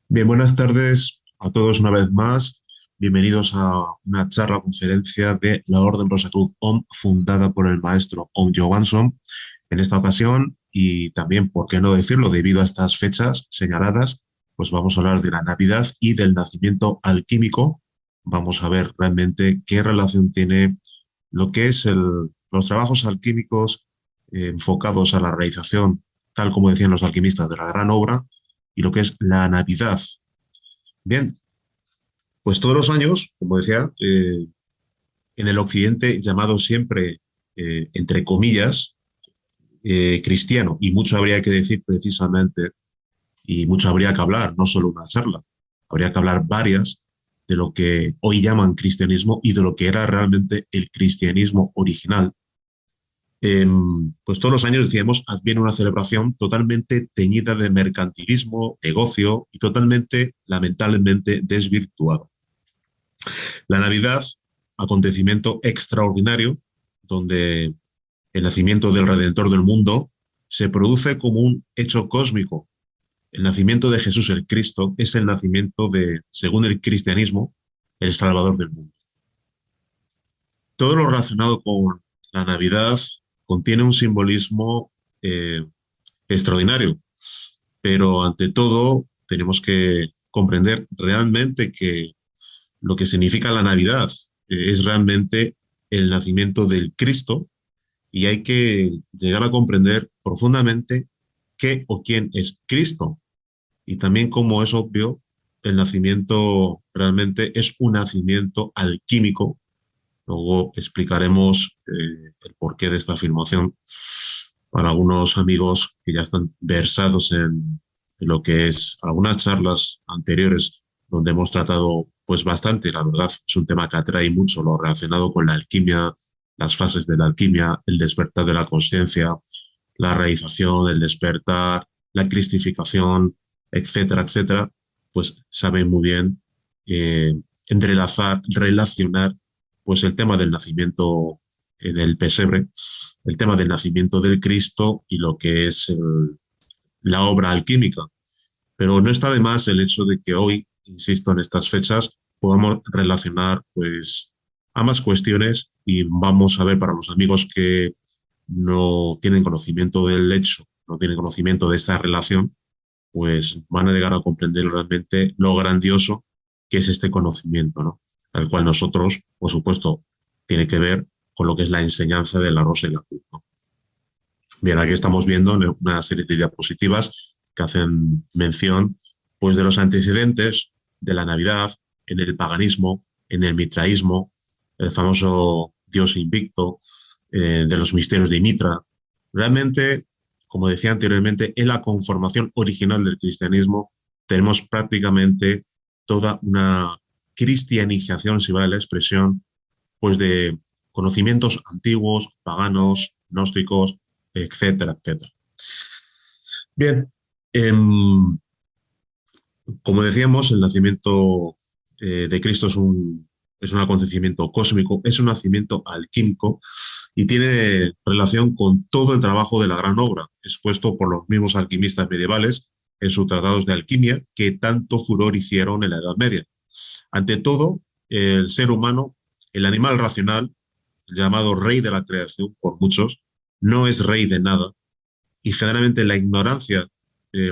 Bien, buenas tardes a todos una vez más. Bienvenidos a una charla conferencia de la Orden Rosatud OM, fundada por el maestro Om Johansson. En esta ocasión, y también, por qué no decirlo, debido a estas fechas señaladas, pues vamos a hablar de la Navidad y del nacimiento alquímico. Vamos a ver realmente qué relación tiene lo que es los trabajos alquímicos enfocados a la realización, tal como decían los alquimistas, de la gran obra, y lo que es la Navidad. Bien, pues todos los años, como decía, en el occidente llamado siempre, entre comillas, cristiano, y mucho habría que decir precisamente, y mucho habría que hablar, no solo una charla, habría que hablar varias de lo que hoy llaman cristianismo y de lo que era realmente el cristianismo original. Pues todos los años, decíamos, adviene una celebración totalmente teñida de mercantilismo, negocio y totalmente, lamentablemente, desvirtuada. La Navidad, acontecimiento extraordinario, donde el nacimiento del Redentor del mundo se produce como un hecho cósmico. El nacimiento de Jesús el Cristo es el nacimiento de, según el cristianismo, el Salvador del mundo. Todo lo relacionado con la Navidad contiene un simbolismo eh, extraordinario, pero ante todo tenemos que comprender realmente que lo que significa la Navidad es realmente el nacimiento del Cristo, y hay que llegar a comprender profundamente qué o quién es Cristo. Y también, como es obvio, el nacimiento realmente es un nacimiento alquímico. Luego explicaremos el porqué de esta afirmación para algunos amigos que ya están versados en lo que es algunas charlas anteriores donde hemos tratado pues bastante. La verdad es un tema que atrae mucho lo relacionado con la alquimia, las fases de la alquimia, el despertar de la conciencia, la realización, el despertar, la cristificación, etcétera, etcétera. Pues saben muy bien eh, entrelazar, relacionar pues el tema del nacimiento del pesebre, el tema del nacimiento del Cristo y lo que es la obra alquímica. Pero no está de más el hecho de que hoy, insisto, en estas fechas, podamos relacionar pues ambas cuestiones, y vamos a ver, para los amigos que no tienen conocimiento del hecho, no tienen conocimiento de esta relación, pues van a llegar a comprender realmente lo grandioso que es este conocimiento, ¿no? Al cual nosotros, por supuesto, tiene que ver con lo que es la enseñanza de la Rosa y la Cruz, ¿no? Bien, aquí estamos viendo una serie de diapositivas que hacen mención pues, de los antecedentes de la Navidad en el paganismo, en el mitraísmo, el famoso Dios invicto, de los misterios de Mitra. Realmente, como decía anteriormente, en la conformación original del cristianismo tenemos prácticamente toda una cristianización, si vale la expresión, pues de conocimientos antiguos, paganos, gnósticos, etcétera, etcétera. Bien, eh, como decíamos, el nacimiento de Cristo es un acontecimiento cósmico, es un nacimiento alquímico y tiene relación con todo el trabajo de la gran obra, expuesto por los mismos alquimistas medievales en sus tratados de alquimia que tanto furor hicieron en la Edad Media. Ante todo, el ser humano, el animal racional, llamado rey de la creación por muchos, no es rey de nada, y generalmente la ignorancia,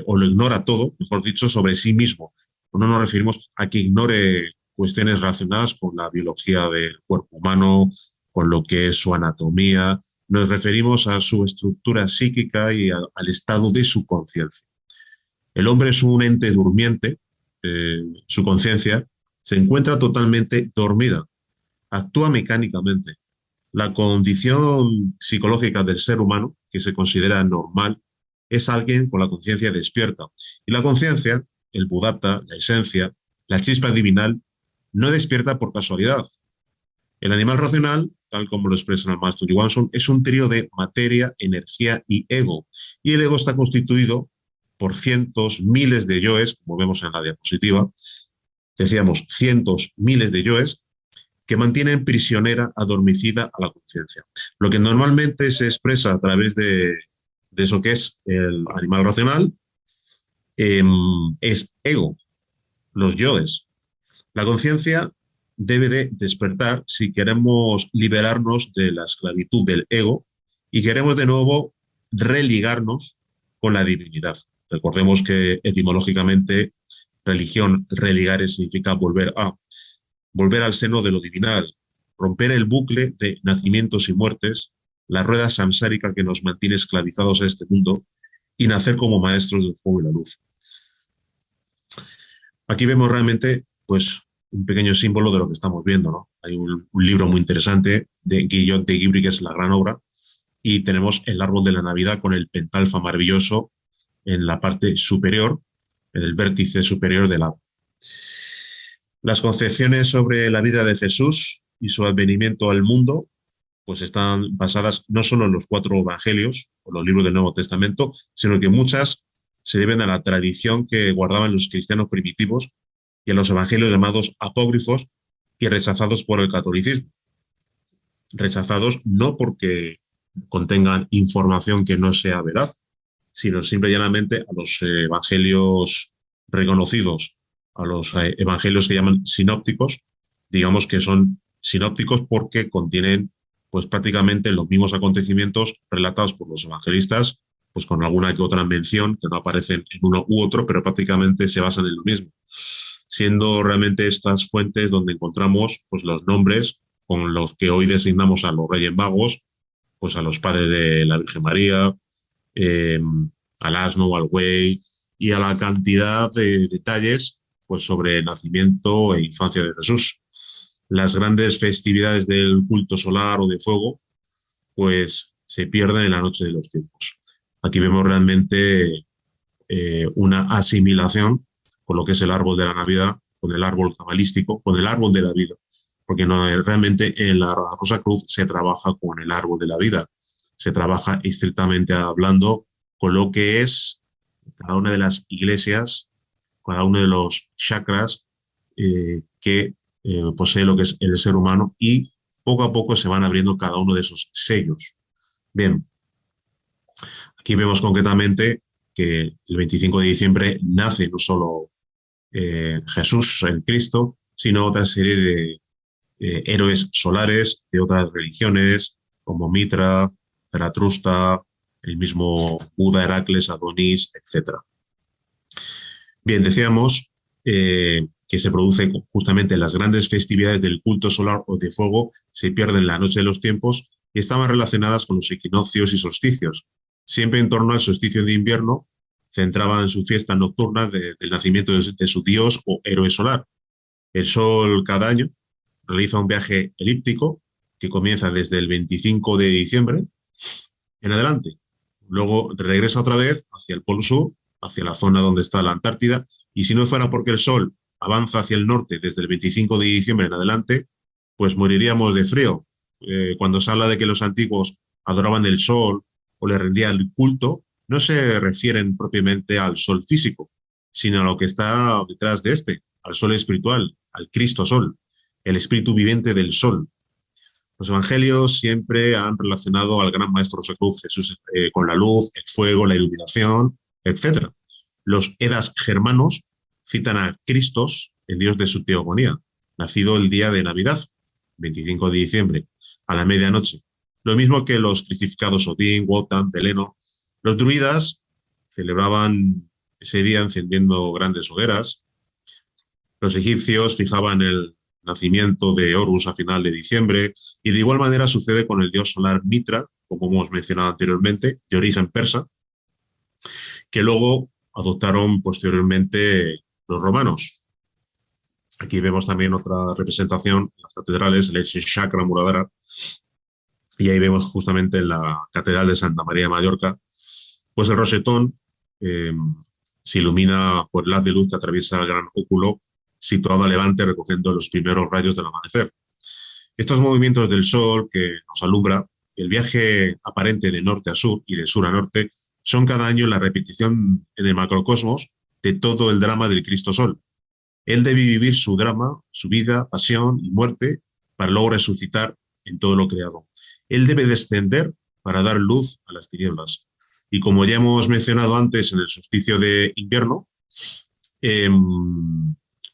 o lo ignora todo, mejor dicho, sobre sí mismo. No nos referimos a que ignore cuestiones relacionadas con la biología del cuerpo humano, con lo que es su anatomía, nos referimos a su estructura psíquica y al estado de su conciencia. El hombre es un ente durmiente, su conciencia se encuentra totalmente dormida, actúa mecánicamente. La condición psicológica del ser humano, que se considera normal, es alguien con la conciencia despierta. Y la conciencia, el budatta, la esencia, la chispa divinal, no despierta por casualidad. El animal racional, tal como lo expresa el maestro Johansson, es un trío de materia, energía y ego. Y el ego está constituido por cientos, miles de yoes, como vemos en la diapositiva. Decíamos cientos, miles de yoes que mantienen prisionera, adormecida a la conciencia. Lo que normalmente se expresa a través de eso que es el animal racional, es ego. los yoes. La conciencia debe de despertar si queremos liberarnos de la esclavitud del ego y queremos de nuevo religarnos con la divinidad. Recordemos que etimológicamente religión, religare, significa volver al seno de lo divinal, romper el bucle de nacimientos y muertes, la rueda samsárica que nos mantiene esclavizados a este mundo y nacer como maestros del fuego y la luz. Aquí vemos realmente, pues, un pequeño símbolo de lo que estamos viendo, ¿no? Hay un libro muy interesante de Guillot de Guibry, que es la gran obra, y tenemos el árbol de la Navidad con el pentalfa maravilloso en la parte superior, en el vértice superior del árbol. Las concepciones sobre la vida de Jesús y su advenimiento al mundo pues están basadas no solo en los 4 evangelios o los libros del Nuevo Testamento, sino que muchas se deben a la tradición que guardaban los cristianos primitivos y a los evangelios llamados apócrifos y rechazados por el catolicismo. Rechazados no porque contengan información que no sea veraz, sino simple y llanamente a los evangelios reconocidos, a los evangelios que llaman sinópticos, digamos que son sinópticos porque contienen pues prácticamente los mismos acontecimientos relatados por los evangelistas, pues con alguna que otra mención que no aparecen en uno u otro, pero prácticamente se basan en lo mismo, siendo realmente estas fuentes donde encontramos pues los nombres con los que hoy designamos a los Reyes Magos, pues a los padres de la Virgen María, al asno, al buey y a la cantidad de detalles pues sobre el nacimiento e infancia de Jesús. Las grandes festividades del culto solar o de fuego pues se pierden en la noche de los tiempos. Aquí vemos realmente una asimilación con lo que es el árbol de la Navidad, con el árbol cabalístico, con el árbol de la vida, porque no, realmente en la Rosa Cruz se trabaja con el árbol de la vida, se trabaja estrictamente hablando con lo que es cada una de las iglesias, cada uno de los chakras que posee lo que es el ser humano y poco a poco se van abriendo cada uno de esos sellos. Bien, aquí vemos concretamente que el 25 de diciembre nace no solo Jesús, el Cristo, sino otra serie de héroes solares de otras religiones, como Mitra, Zaratrusta, el mismo Buda, Heracles, Adonis, etc. Bien, decíamos que se producen justamente las grandes festividades del culto solar o de fuego, se pierden la noche de los tiempos y estaban relacionadas con los equinoccios y solsticios. Siempre en torno al solsticio de invierno, centraban su fiesta nocturna del nacimiento de su dios o héroe solar. El sol cada año realiza un viaje elíptico que comienza desde el 25 de diciembre en adelante. Luego regresa otra vez hacia el polo sur, hacia la zona donde está la Antártida, y si no fuera porque el sol avanza hacia el norte desde el 25 de diciembre en adelante, pues moriríamos de frío. Cuando se habla de que los antiguos adoraban el sol o le rendían el culto, no se refieren propiamente al sol físico, sino a lo que está detrás de este, al sol espiritual, al Cristo Sol, el espíritu viviente del sol. Los evangelios siempre han relacionado al gran maestro Jesús con la luz, el fuego, la iluminación, etc. Los Edas germanos citan a Cristos, el dios de su teogonía, nacido el día de Navidad, 25 de diciembre, a la medianoche. Lo mismo que los cristificados Odín, Wotan, Beleno. Los druidas celebraban ese día encendiendo grandes hogueras. Los egipcios fijaban el nacimiento de Horus a final de diciembre, y de igual manera sucede con el dios solar Mitra, como hemos mencionado anteriormente, de origen persa, que luego adoptaron posteriormente los romanos. Aquí vemos también otra representación en las catedrales, el Chakra Muradhara, y ahí vemos justamente en la Catedral de Santa María de Mallorca, pues el rosetón se ilumina por el haz de luz que atraviesa el gran óculo situado a levante, recogiendo los primeros rayos del amanecer. Estos movimientos del sol que nos alumbra, el viaje aparente de norte a sur y de sur a norte, son cada año la repetición en el macrocosmos de todo el drama del Cristo Sol. Él debe vivir su drama, su vida, pasión y muerte para luego resucitar en todo lo creado. Él debe descender para dar luz a las tinieblas. Y como ya hemos mencionado antes en el solsticio de invierno,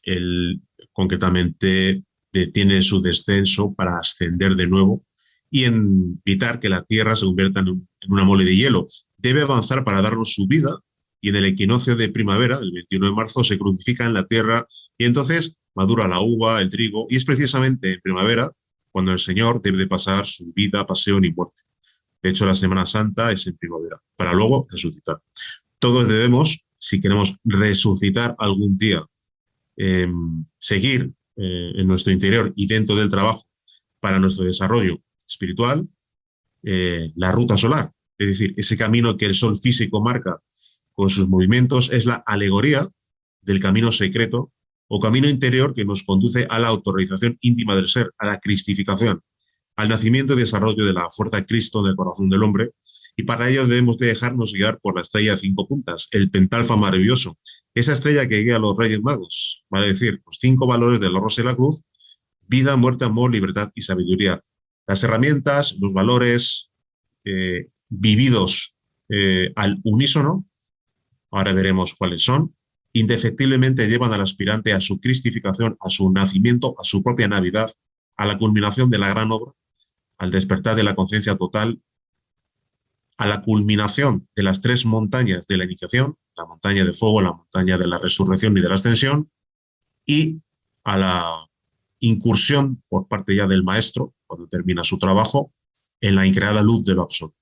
Él concretamente detiene su descenso para ascender de nuevo y evitar que la Tierra se convierta en una mole de hielo. Debe avanzar para darnos su vida y en el equinoccio de primavera, el 21 de marzo, se crucifica en la Tierra y entonces madura la uva, el trigo, y es precisamente en primavera cuando el Señor debe de pasar su vida, pasión y muerte. De hecho, la Semana Santa es en primavera, para luego resucitar. Todos debemos, si queremos resucitar algún día, eh, seguir en nuestro interior y dentro del trabajo para nuestro desarrollo espiritual, la ruta solar. Es decir, ese camino que el sol físico marca con sus movimientos es la alegoría del camino secreto o camino interior que nos conduce a la autorrealización íntima del ser, a la cristificación, al nacimiento y desarrollo de la fuerza de Cristo en el corazón del hombre, y para ello debemos de dejarnos guiar por la estrella de 5 puntas, el pentalfa maravilloso, esa estrella que guía a los Reyes Magos, vale decir, los 5 valores de la rosa y la cruz: vida, muerte, amor, libertad y sabiduría. Las herramientas, los valores vividos al unísono, ahora veremos cuáles son, indefectiblemente llevan al aspirante a su cristificación, a su nacimiento, a su propia Navidad, a la culminación de la gran obra, al despertar de la conciencia total, a la culminación de las 3 montañas de la iniciación, la montaña de fuego, la montaña de la resurrección y de la ascensión, y a la incursión por parte ya del maestro, cuando termina su trabajo, en la increada luz de lo absoluto.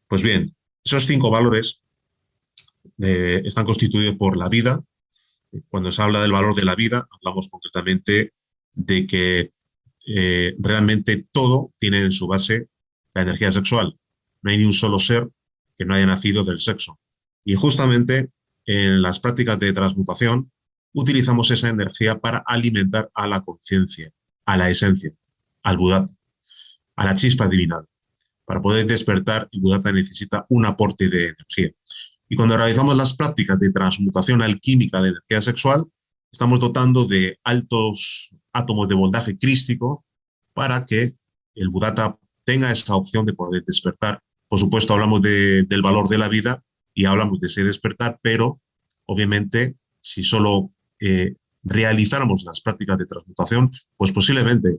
Pues bien, esos 5 valores están constituidos por la vida. Cuando se habla del valor de la vida, hablamos concretamente de que realmente todo tiene en su base la energía sexual. No hay ni un solo ser que no haya nacido del sexo. Y justamente en las prácticas de transmutación utilizamos esa energía para alimentar a la conciencia, a la esencia, al Buddha, a la chispa divina. Para poder despertar, el Buddha necesita un aporte de energía. Y cuando realizamos las prácticas de transmutación alquímica de energía sexual, estamos dotando de altos átomos de voltaje crístico para que el Buddha tenga esa opción de poder despertar. Por supuesto, hablamos del valor de la vida y hablamos de ese despertar, pero obviamente si solo realizáramos las prácticas de transmutación, pues posiblemente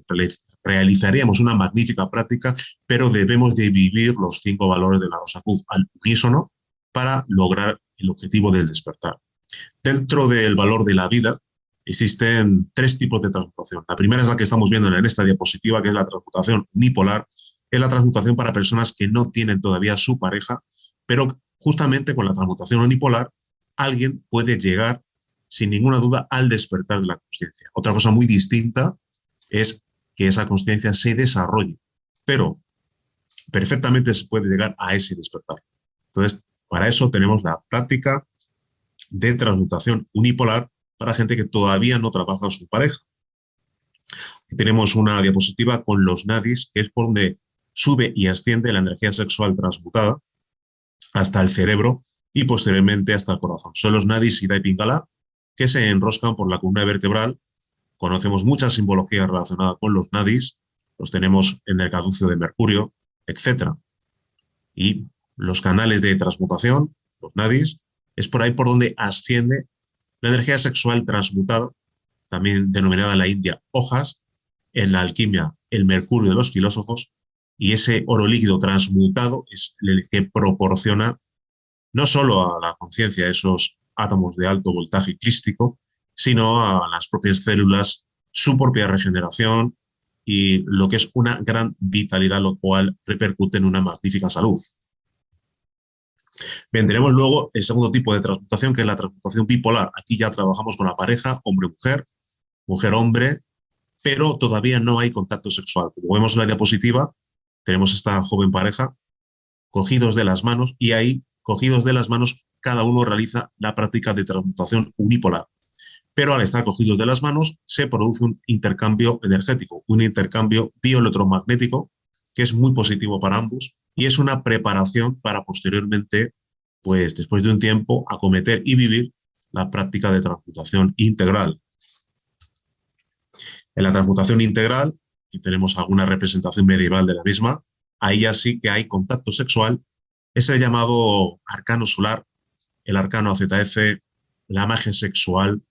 realizaríamos una magnífica práctica, pero debemos de vivir los 5 valores de la Rosa Cruz al unísono para lograr el objetivo del despertar. Dentro del valor de la vida existen 3 tipos de transmutación. La primera es la que estamos viendo en esta diapositiva, que es la transmutación unipolar. Es la transmutación para personas que no tienen todavía su pareja, pero justamente con la transmutación unipolar alguien puede llegar sin ninguna duda al despertar de la consciencia. Otra cosa muy distinta es que esa consciencia se desarrolle, pero perfectamente se puede llegar a ese despertar. Entonces, para eso tenemos la práctica de transmutación unipolar para gente que todavía no trabaja su pareja. Tenemos una diapositiva con los nadis, que es por donde sube y asciende la energía sexual transmutada hasta el cerebro y posteriormente hasta el corazón. Son los nadis Ida y Pingala, que se enroscan por la columna vertebral. Conocemos mucha simbología relacionada con los nadis, los tenemos en el caduceo de Mercurio, etc. Y los canales de transmutación, los nadis, es por ahí por donde asciende la energía sexual transmutada, también denominada en la India hojas, en la alquimia el mercurio de los filósofos, y ese oro líquido transmutado es el que proporciona no solo a la conciencia esos átomos de alto voltaje crístico, sino a las propias células su propia regeneración y lo que es una gran vitalidad, lo cual repercute en una magnífica salud. Bien, tenemos luego el segundo tipo de transmutación, que es la transmutación bipolar. Aquí ya trabajamos con la pareja hombre-mujer, mujer-hombre, pero todavía no hay contacto sexual. Como vemos en la diapositiva, tenemos esta joven pareja cogidos de las manos y ahí, cogidos de las manos, cada uno realiza la práctica de transmutación unipolar. Pero al estar cogidos de las manos se produce un intercambio energético, un intercambio bioelectromagnético que es muy positivo para ambos y es una preparación para posteriormente, pues después de un tiempo, acometer y vivir la práctica de transmutación integral. En la transmutación integral, y tenemos alguna representación medieval de la misma, ahí ya sí que hay contacto sexual, es el llamado arcano solar, el arcano AZF, la magia sexual,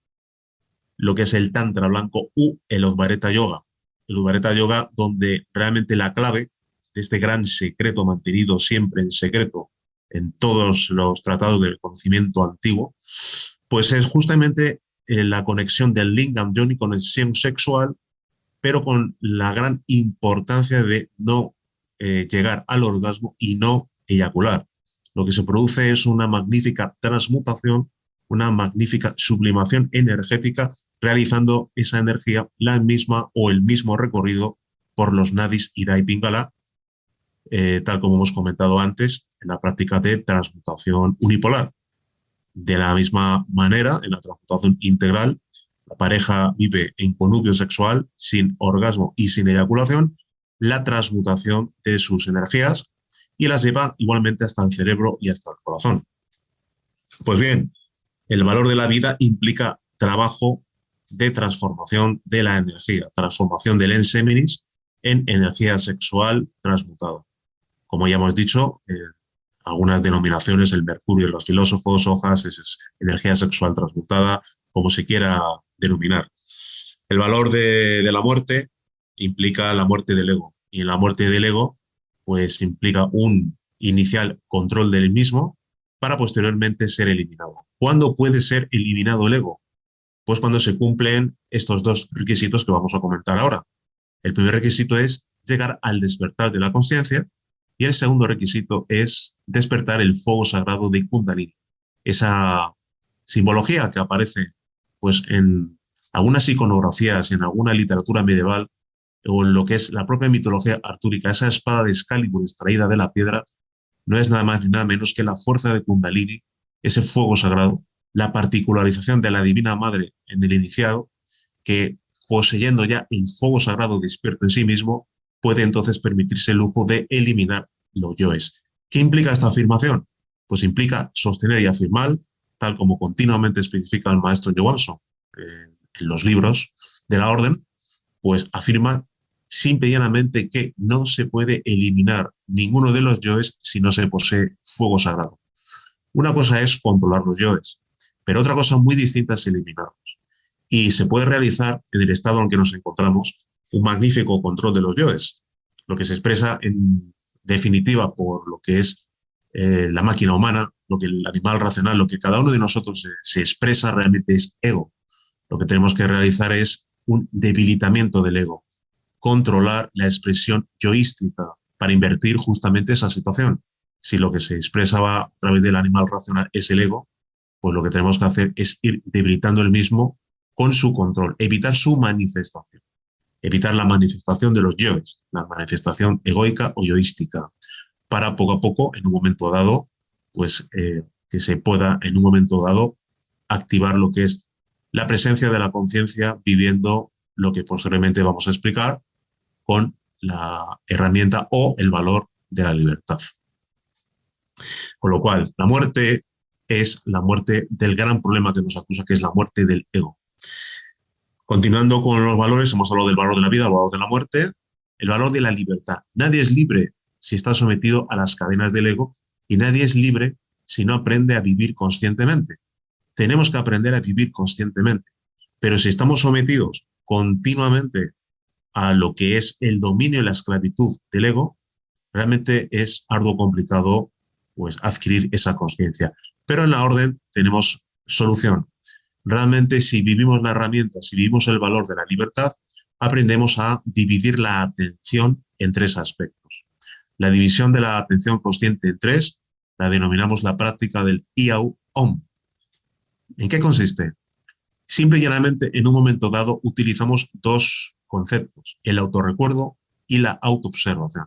lo que es el Tantra blanco u el Advaita Yoga. El Advaita Yoga, donde realmente la clave de este gran secreto mantenido siempre en secreto en todos los tratados del conocimiento antiguo, pues es justamente la conexión del lingam yoni con el sexual, pero con la gran importancia de no llegar al orgasmo y no eyacular. Lo que se produce es una magnífica transmutación, una magnífica sublimación energética, realizando esa energía la misma o el mismo recorrido por los nadis Ida y Pingala, tal como hemos comentado antes, en la práctica de transmutación unipolar. De la misma manera, en la transmutación integral, la pareja vive en connubio sexual, sin orgasmo y sin eyaculación, la transmutación de sus energías y las lleva igualmente hasta el cerebro y hasta el corazón. Pues bien, el valor de la vida implica trabajo de transformación de la energía, transformación del enseminis en energía sexual transmutada. Como ya hemos dicho, algunas denominaciones, el mercurio de los filósofos, hojas, es energía sexual transmutada, como se quiera denominar. El valor de la muerte implica la muerte del ego, y en la muerte del ego pues implica un inicial control del mismo para posteriormente ser eliminado. ¿Cuándo puede ser eliminado el ego? Pues cuando se cumplen estos dos requisitos que vamos a comentar ahora. El primer requisito es llegar al despertar de la conciencia, y el segundo requisito es despertar el fuego sagrado de Kundalini. Esa simbología que aparece pues, en algunas iconografías, en alguna literatura medieval, o en lo que es la propia mitología artúrica, esa espada de Excalibur extraída de la piedra, no es nada más ni nada menos que la fuerza de Kundalini, ese fuego sagrado, la particularización de la Divina Madre en el iniciado, que poseyendo ya el fuego sagrado despierto en sí mismo, puede entonces permitirse el lujo de eliminar los yoes. ¿Qué implica esta afirmación? Pues implica sostener y afirmar, tal como continuamente especifica el maestro Johansson en los libros de la orden, pues afirma simple y llanamente que no se puede eliminar ninguno de los yoes si no se posee fuego sagrado. Una cosa es controlar los yoes, pero otra cosa muy distinta es eliminarlos. Y se puede realizar en el estado en el que nos encontramos un magnífico control de los yoes, lo que se expresa en definitiva por lo que es la máquina humana, lo que el animal racional, lo que cada uno de nosotros se expresa realmente es ego. Lo que tenemos que realizar es un debilitamiento del ego, controlar la expresión yoística para invertir justamente esa situación. Si lo que se expresaba a través del animal racional es el ego, pues lo que tenemos que hacer es ir debilitando el mismo con su control, evitar su manifestación, evitar la manifestación de los yoes, la manifestación egoica o yoística, para poco a poco, en un momento dado, pues que se pueda en un momento dado activar lo que es la presencia de la conciencia viviendo lo que posteriormente vamos a explicar con la herramienta o el valor de la libertad. Con lo cual, la muerte es la muerte del gran problema que nos acusa, que es la muerte del ego. Continuando con los valores, hemos hablado del valor de la vida, el valor de la muerte, el valor de la libertad. Nadie es libre si está sometido a las cadenas del ego, y nadie es libre si no aprende a vivir conscientemente. Tenemos que aprender a vivir conscientemente, pero si estamos sometidos continuamente a lo que es el dominio y la esclavitud del ego, realmente es arduo complicado pues, adquirir esa conciencia. Pero en la orden tenemos solución. Realmente si vivimos la herramienta, si vivimos el valor de la libertad, aprendemos a dividir la atención en tres aspectos. La división de la atención consciente en tres la denominamos la práctica del Iau-Om. ¿En qué consiste? Simple y llanamente, en un momento dado, utilizamos dos conceptos, el autorrecuerdo y la autoobservación.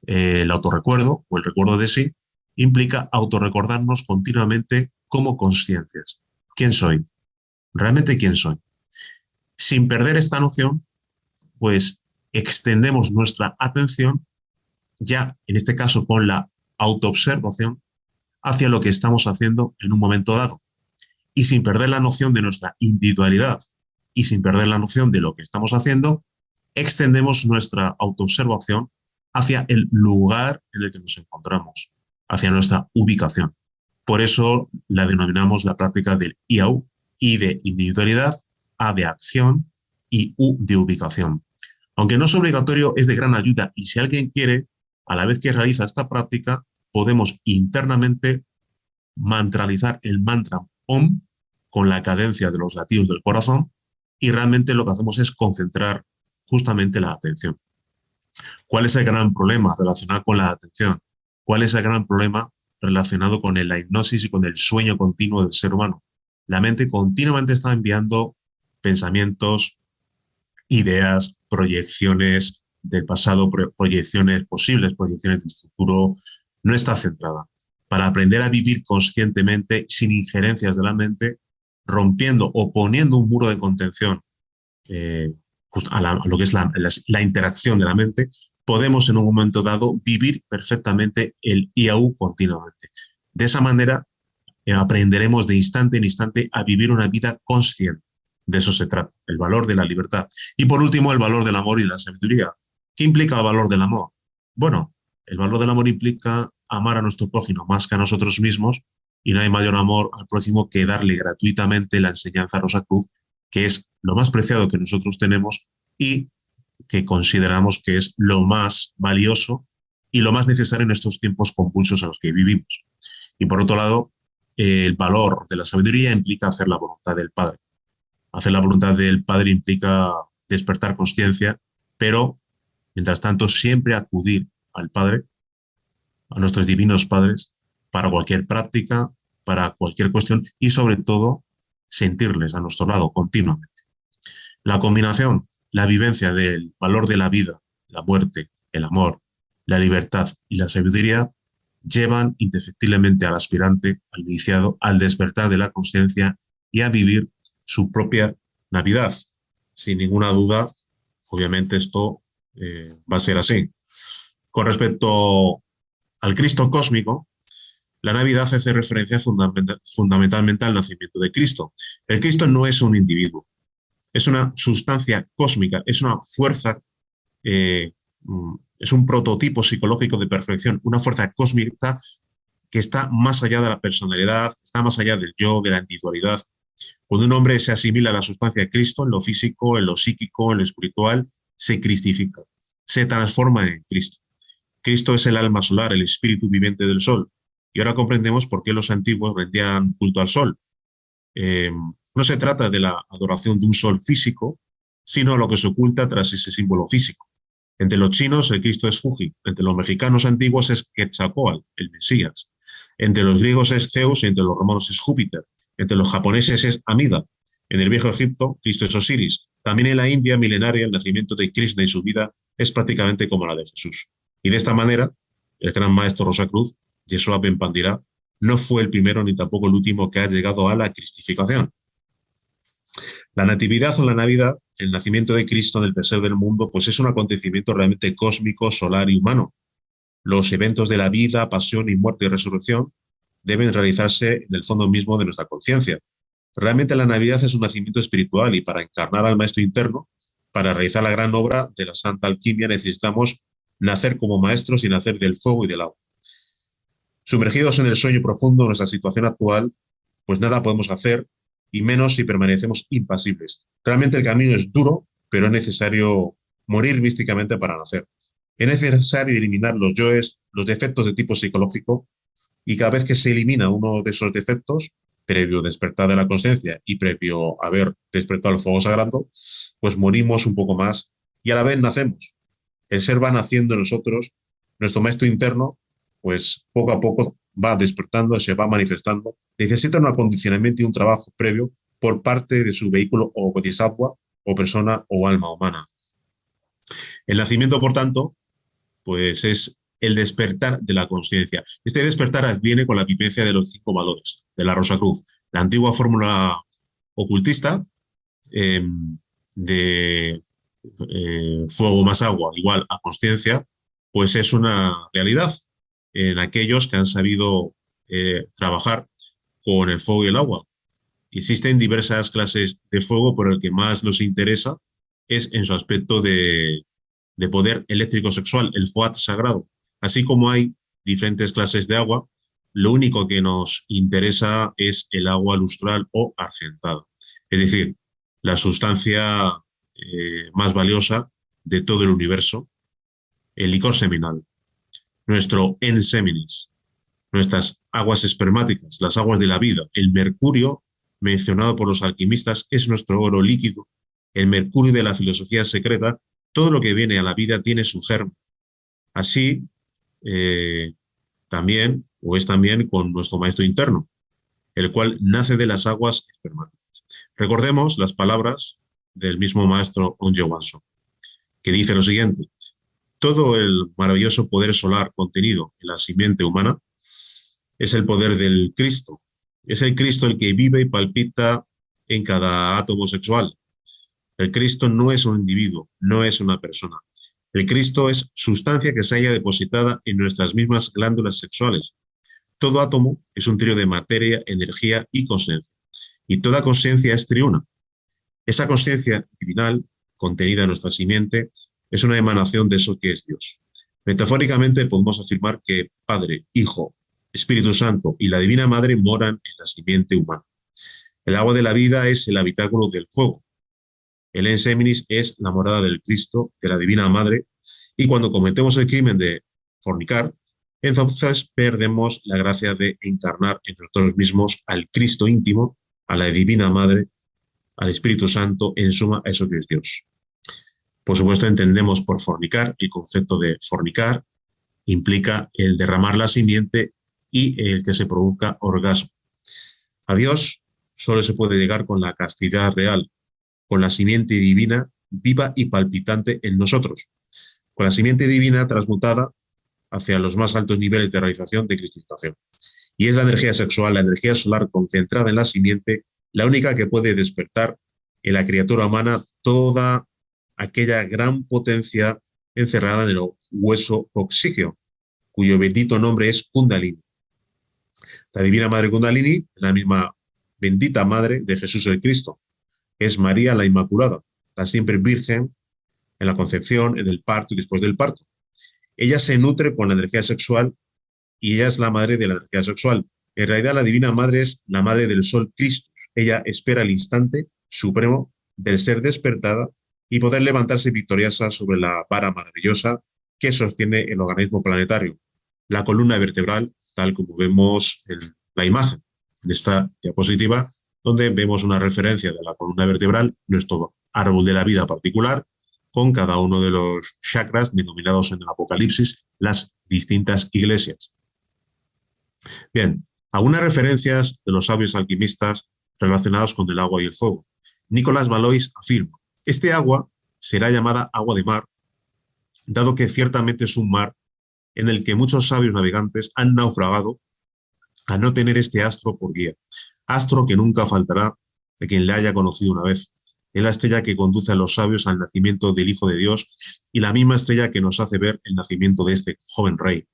El autorrecuerdo, o el recuerdo de sí, implica autorrecordarnos continuamente como consciencias. ¿Quién soy? ¿Realmente quién soy? Sin perder esta noción, pues extendemos nuestra atención, ya en este caso con la autoobservación, hacia lo que estamos haciendo en un momento dado. Y sin perder la noción de nuestra individualidad y sin perder la noción de lo que estamos haciendo, extendemos nuestra autoobservación hacia el lugar en el que nos encontramos, hacia nuestra ubicación. Por eso la denominamos la práctica del Iau, I de individualidad, A de acción y U de ubicación. Aunque no es obligatorio, es de gran ayuda y si alguien quiere, a la vez que realiza esta práctica, podemos internamente mantralizar el mantra OM con la cadencia de los latidos del corazón y realmente lo que hacemos es concentrar justamente la atención. ¿Cuál es el gran problema relacionado con la atención? ¿Cuál es el gran problema relacionado con la hipnosis y con el sueño continuo del ser humano? La mente continuamente está enviando pensamientos, ideas, proyecciones del pasado, proyecciones posibles, proyecciones del futuro, no está centrada. Para aprender a vivir conscientemente, sin injerencias de la mente, rompiendo o poniendo un muro de contención a lo que es la interacción de la mente, podemos en un momento dado vivir perfectamente el IAU continuamente. De esa manera aprenderemos de instante en instante a vivir una vida consciente. De eso se trata, el valor de la libertad. Y por último, el valor del amor y de la sabiduría. ¿Qué implica el valor del amor? Bueno, el valor del amor implica amar a nuestro prójimo más que a nosotros mismos y no hay mayor amor al prójimo que darle gratuitamente la enseñanza Rosacruz, que es lo más preciado que nosotros tenemos y que consideramos que es lo más valioso y lo más necesario en estos tiempos convulsos en los que vivimos. Y por otro lado, el valor de la sabiduría implica hacer la voluntad del Padre. Hacer la voluntad del Padre implica despertar conciencia, pero, mientras tanto, siempre acudir al Padre, a nuestros divinos padres, para cualquier práctica, para cualquier cuestión y, sobre todo, sentirles a nuestro lado continuamente. La combinación, la vivencia del valor de la vida, la muerte, el amor, la libertad y la sabiduría llevan indefectiblemente al aspirante, al iniciado, al despertar de la conciencia y a vivir su propia Navidad. Sin ninguna duda, obviamente esto va a ser así. Con respecto al Cristo cósmico, la Navidad hace referencia fundamentalmente al nacimiento de Cristo. El Cristo no es un individuo, es una sustancia cósmica, es una fuerza, es un prototipo psicológico de perfección, una fuerza cósmica que está más allá de la personalidad, está más allá del yo, de la individualidad. Cuando un hombre se asimila a la sustancia de Cristo, en lo físico, en lo psíquico, en lo espiritual, se cristifica, se transforma en Cristo. Cristo es el alma solar, el espíritu viviente del sol. Y ahora comprendemos por qué los antiguos rendían culto al sol. No se trata de la adoración de un sol físico, sino lo que se oculta tras ese símbolo físico. Entre los chinos el Cristo es Fuji, entre los mexicanos antiguos es Quetzalcóatl, el Mesías. Entre los griegos es Zeus y entre los romanos es Júpiter. Entre los japoneses es Amida. En el viejo Egipto, Cristo es Osiris. También en la India milenaria, el nacimiento de Krishna y su vida es prácticamente como la de Jesús. Y de esta manera, el gran maestro Rosacruz, Yeshua Ben Pandira, no fue el primero ni tampoco el último que ha llegado a la cristificación. La natividad o la Navidad, el nacimiento de Cristo en el pesebre del mundo, pues es un acontecimiento realmente cósmico, solar y humano. Los eventos de la vida, pasión y muerte y resurrección deben realizarse en el fondo mismo de nuestra conciencia. Realmente la Navidad es un nacimiento espiritual y para encarnar al maestro interno, para realizar la gran obra de la santa alquimia necesitamos nacer como maestros y nacer del fuego y del agua. Sumergidos en el sueño profundo de nuestra situación actual, pues nada podemos hacer y menos si permanecemos impasibles. Realmente el camino es duro, pero es necesario morir místicamente para nacer. Es necesario eliminar los yoes, los defectos de tipo psicológico, y cada vez que se elimina uno de esos defectos, previo despertar de la conciencia y previo haber despertado el fuego sagrado, pues morimos un poco más y a la vez nacemos. El ser va naciendo en nosotros, nuestro maestro interno, pues poco a poco va despertando, se va manifestando, necesita un acondicionamiento y un trabajo previo por parte de su vehículo o bodhisattva o persona o alma humana. El nacimiento, por tanto, pues es el despertar de la conciencia. Este despertar adviene con la vivencia de los 5 valores de la Rosacruz. La antigua fórmula ocultista de fuego más agua igual a conciencia, pues es una realidad en aquellos que han sabido trabajar con el fuego y el agua. Existen diversas clases de fuego, pero el que más nos interesa es en su aspecto de poder eléctrico sexual, el fuat sagrado. Así como hay diferentes clases de agua, lo único que nos interesa es el agua lustral o argentada. Es decir, la sustancia más valiosa de todo el universo, el licor seminal, nuestro enseminis, nuestras aguas espermáticas, las aguas de la vida. El mercurio, mencionado por los alquimistas, es nuestro oro líquido. El mercurio de la filosofía secreta, todo lo que viene a la vida tiene su germen. Así, también, o es también con nuestro maestro interno, el cual nace de las aguas espermáticas. Recordemos las palabras del mismo maestro Onjo Wanso, que dice lo siguiente: todo el maravilloso poder solar contenido en la simiente humana es el poder del Cristo. Es el Cristo el que vive y palpita en cada átomo sexual. El Cristo no es un individuo, no es una persona. El Cristo es sustancia que se halla depositada en nuestras mismas glándulas sexuales. Todo átomo es un trío de materia, energía y conciencia. Y toda conciencia es triuna. Esa conciencia divinal, contenida en nuestra simiente, es una emanación de eso que es Dios. Metafóricamente podemos afirmar que Padre, Hijo, Espíritu Santo y la Divina Madre moran en la simiente humana. El agua de la vida es el habitáculo del fuego. El enseminis es la morada del Cristo, de la Divina Madre, y cuando cometemos el crimen de fornicar, entonces perdemos la gracia de encarnar en nosotros mismos al Cristo íntimo, a la Divina Madre, al Espíritu Santo, en suma, a eso que es Dios. Por supuesto, entendemos por fornicar, el concepto de fornicar implica el derramar la simiente y el que se produzca orgasmo. A Dios solo se puede llegar con la castidad real, con la simiente divina viva y palpitante en nosotros, con la simiente divina transmutada hacia los más altos niveles de realización de cristificación. Y es la energía sexual, la energía solar concentrada en la simiente, la única que puede despertar en la criatura humana toda aquella gran potencia encerrada en el hueso coxígeo, cuyo bendito nombre es Kundalini. La Divina Madre Kundalini, la misma bendita Madre de Jesús el Cristo, es María la Inmaculada, la siempre Virgen en la concepción, en el parto y después del parto. Ella se nutre con la energía sexual y ella es la madre de la energía sexual. En realidad, la Divina Madre es la madre del Sol Cristo. Ella espera el instante supremo del ser despertada y poder levantarse victoriosa sobre la vara maravillosa que sostiene el organismo planetario, la columna vertebral, tal como vemos en la imagen, en esta diapositiva, donde vemos una referencia de la columna vertebral, nuestro árbol de la vida particular, con cada uno de los chakras denominados en el Apocalipsis las distintas iglesias. Bien, algunas referencias de los sabios alquimistas relacionadas con el agua y el fuego. Nicolás Valois afirma: este agua será llamada agua de mar, dado que ciertamente es un mar en el que muchos sabios navegantes han naufragado a no tener este astro por guía. Astro que nunca faltará de quien le haya conocido una vez. Es la estrella que conduce a los sabios al nacimiento del Hijo de Dios y la misma estrella que nos hace ver el nacimiento de este joven rey.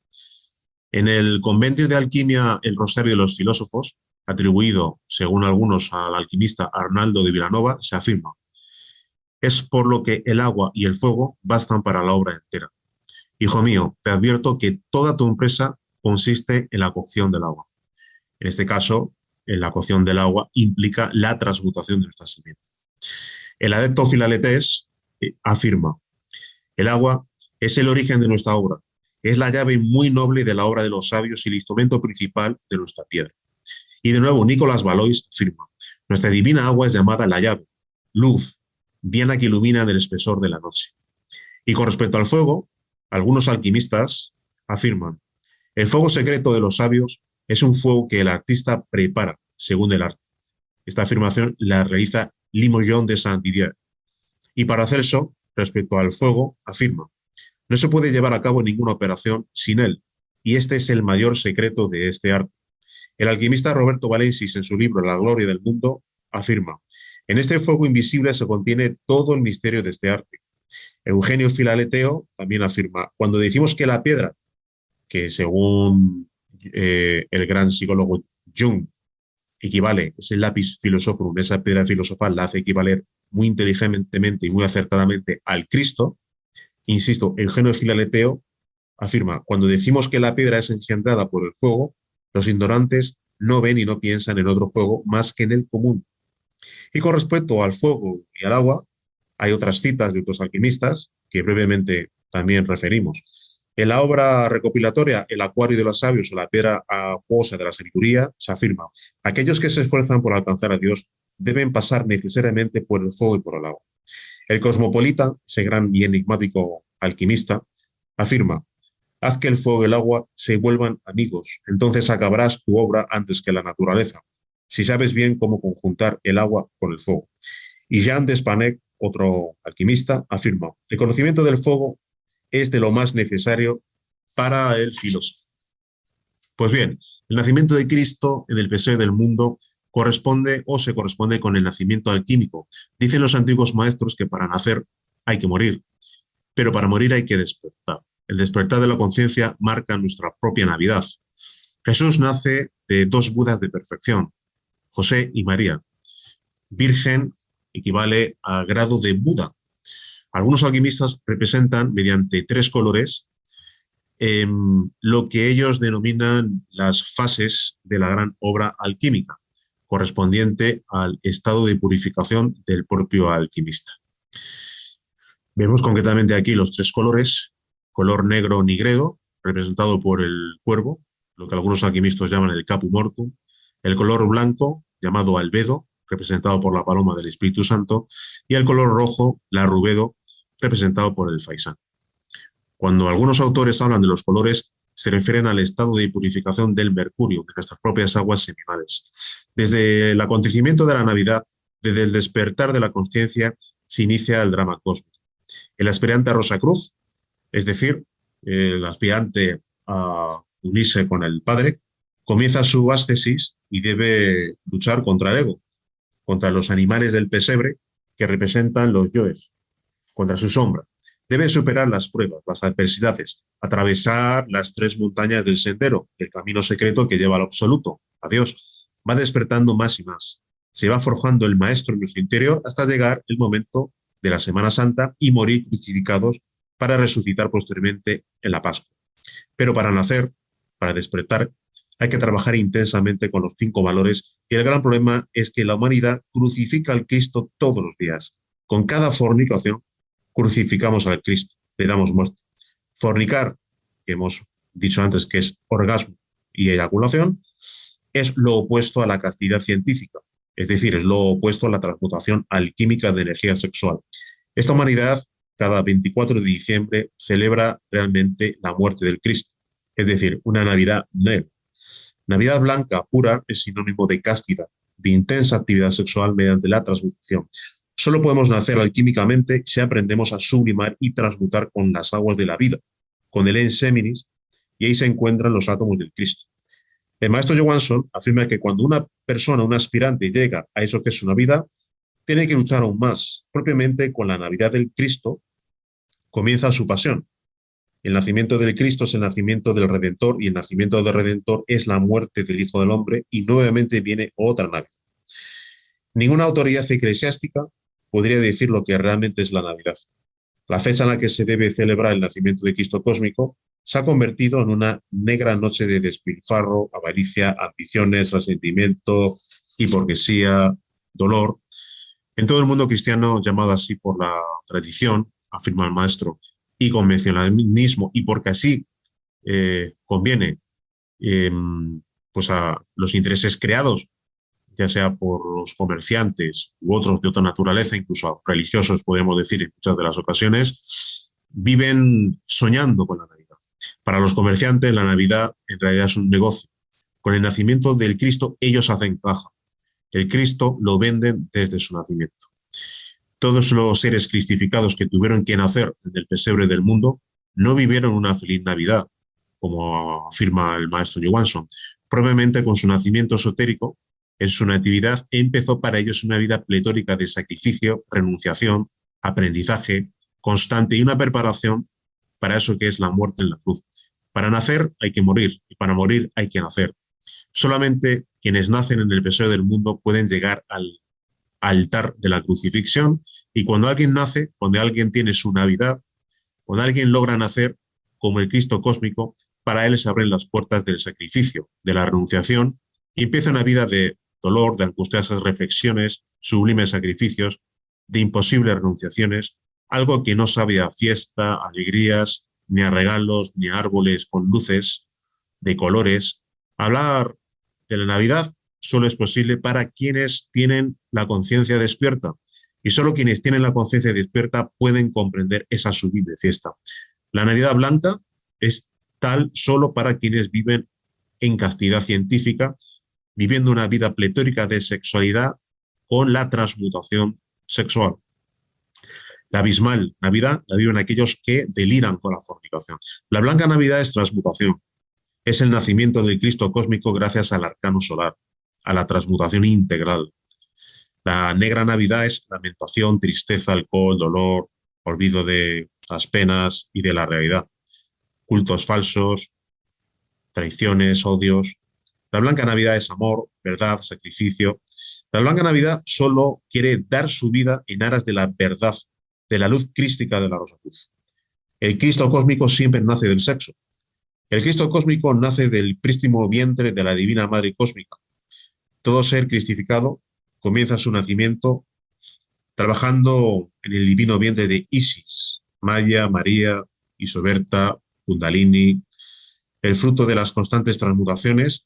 En el Compendio de Alquimia, el Rosario de los Filósofos, atribuido, según algunos, al alquimista Arnaldo de Vilanova, se afirma: es por lo que el agua y el fuego bastan para la obra entera. Hijo mío, te advierto que toda tu empresa consiste en la cocción del agua. En este caso, en la cocción del agua implica la transmutación de nuestra simiente. El adepto Filaletés afirma: el agua es el origen de nuestra obra, es la llave muy noble de la obra de los sabios y el instrumento principal de nuestra piedra. Y de nuevo, Nicolás Valois afirma: nuestra divina agua es llamada la llave, luz, diana que ilumina del espesor de la noche. Y con respecto al fuego, algunos alquimistas afirman: el fuego secreto de los sabios es un fuego que el artista prepara según el arte. Esta afirmación la realiza Limoillon de Saint-Didier. Y para Celso, respecto al fuego, afirma: no se puede llevar a cabo ninguna operación sin él, y este es el mayor secreto de este arte. El alquimista Roberto Valensis, en su libro La gloria del mundo, afirma: en este fuego invisible se contiene todo el misterio de este arte. Eugenio Filaleteo también afirma: cuando decimos que la piedra, que según el gran psicólogo Jung equivale, es el lápiz filosofrum, esa piedra filosofal la hace equivaler muy inteligentemente y muy acertadamente al Cristo, insisto, Eugenio Filaleteo afirma: cuando decimos que la piedra es engendrada por el fuego, los ignorantes no ven y no piensan en otro fuego más que en el común. Y con respecto al fuego y al agua, hay otras citas de otros alquimistas que brevemente también referimos. En la obra recopilatoria El acuario de los sabios o la piedra acuosa de la sabiduría se afirma: aquellos que se esfuerzan por alcanzar a Dios deben pasar necesariamente por el fuego y por el agua. El cosmopolita, ese gran y enigmático alquimista, afirma: haz que el fuego y el agua se vuelvan amigos, entonces acabarás tu obra antes que la naturaleza, si sabes bien cómo conjuntar el agua con el fuego. Y Jean d'Espanec, otro alquimista, afirma: el conocimiento del fuego es de lo más necesario para el filósofo. Pues bien, el nacimiento de Cristo en el pesebre del mundo corresponde o se corresponde con el nacimiento alquímico. Dicen los antiguos maestros que para nacer hay que morir, pero para morir hay que despertar. El despertar de la conciencia marca nuestra propia Navidad. Jesús nace de dos Budas de perfección, José y María. Virgen equivale a grado de Buda. Algunos alquimistas representan mediante tres colores lo que ellos denominan las fases de la gran obra alquímica, correspondiente al estado de purificación del propio alquimista. Vemos concretamente aquí los tres colores: color negro nigredo, representado por el cuervo, lo que algunos alquimistas llaman el caput mortuum; el color blanco, llamado albedo, representado por la paloma del Espíritu Santo; y el color rojo, la rubedo, representado por el faisán. Cuando algunos autores hablan de los colores, se refieren al estado de purificación del mercurio, de nuestras propias aguas seminales. Desde el acontecimiento de la Navidad, desde el despertar de la conciencia, se inicia el drama cósmico. El aspirante a Rosacruz, es decir, el aspirante a unirse con el Padre, comienza su ascesis y debe luchar contra el ego, contra los animales del pesebre que representan los yoes, contra su sombra. Debe superar las pruebas, las adversidades, atravesar las tres montañas del sendero, el camino secreto que lleva al absoluto, a Dios. Va despertando más y más. Se va forjando el maestro en nuestro interior hasta llegar el momento de la Semana Santa y morir crucificados para resucitar posteriormente en la Pascua. Pero para nacer, para despertar, hay que trabajar intensamente con los 5 valores, y el gran problema es que la humanidad crucifica al Cristo todos los días. Con cada fornicación crucificamos al Cristo, le damos muerte. Fornicar, que hemos dicho antes que es orgasmo y eyaculación, es lo opuesto a la castidad científica, es decir, es lo opuesto a la transmutación alquímica de energía sexual. Esta humanidad, cada 24 de diciembre, celebra realmente la muerte del Cristo, es decir, una Navidad negra. Navidad blanca pura es sinónimo de castidad, de intensa actividad sexual mediante la transmutación. Solo podemos nacer alquímicamente si aprendemos a sublimar y transmutar con las aguas de la vida, con el enseminis, y ahí se encuentran los átomos del Cristo. El maestro Johansson afirma que cuando una persona, un aspirante, llega a eso que es su Navidad, tiene que luchar aún más. Propiamente con la Navidad del Cristo comienza su pasión. El nacimiento del Cristo es el nacimiento del Redentor, y el nacimiento del Redentor es la muerte del Hijo del Hombre, y nuevamente viene otra Navidad. Ninguna autoridad eclesiástica podría decir lo que realmente es la Navidad. La fecha en la que se debe celebrar el nacimiento de Cristo cósmico se ha convertido en una negra noche de despilfarro, avaricia, ambiciones, resentimiento, hipocresía, dolor. En todo el mundo cristiano, llamado así por la tradición, afirma el maestro, y convencionalismo, y porque así conviene pues a los intereses creados, ya sea por los comerciantes u otros de otra naturaleza, incluso religiosos, podemos decir en muchas de las ocasiones, viven soñando con la Navidad. Para los comerciantes, la Navidad en realidad es un negocio. Con el nacimiento del Cristo, ellos hacen caja. El Cristo lo venden desde su nacimiento. Todos los seres cristificados que tuvieron que nacer en el pesebre del mundo no vivieron una feliz Navidad, como afirma el maestro Johansson. Probablemente con su nacimiento esotérico, en su natividad, empezó para ellos una vida pletórica de sacrificio, renunciación, aprendizaje constante y una preparación para eso que es la muerte en la cruz. Para nacer hay que morir, y para morir hay que nacer. Solamente quienes nacen en el pesebre del mundo pueden llegar al altar de la crucifixión, y cuando alguien nace, cuando alguien tiene su Navidad, cuando alguien logra nacer como el Cristo cósmico, para él se abren las puertas del sacrificio, de la renunciación, y empieza una vida de dolor, de angustiosas reflexiones, sublimes sacrificios, de imposibles renunciaciones, algo que no sabe a fiesta, alegrías, ni a regalos, ni a árboles con luces de colores. Hablar de la Navidad solo es posible para quienes tienen la conciencia despierta, y solo quienes tienen la conciencia despierta pueden comprender esa sublime fiesta. La Navidad blanca es tal solo para quienes viven en castidad científica, viviendo una vida pletórica de sexualidad con la transmutación sexual. La abismal Navidad la viven aquellos que deliran con la fornicación. La blanca Navidad es transmutación. Es el nacimiento del Cristo cósmico gracias al arcano solar, a la transmutación integral. La negra Navidad es lamentación, tristeza, alcohol, dolor, olvido de las penas y de la realidad. Cultos falsos, traiciones, odios. La blanca Navidad es amor, verdad, sacrificio. La blanca Navidad solo quiere dar su vida en aras de la verdad, de la luz crística de la Rosa Cruz. El Cristo cósmico siempre nace del sexo. El Cristo cósmico nace del prístimo vientre de la Divina Madre Cósmica. Todo ser cristificado comienza su nacimiento trabajando en el divino vientre de Isis, Maya, María, Isoberta, Kundalini. El fruto de las constantes transmutaciones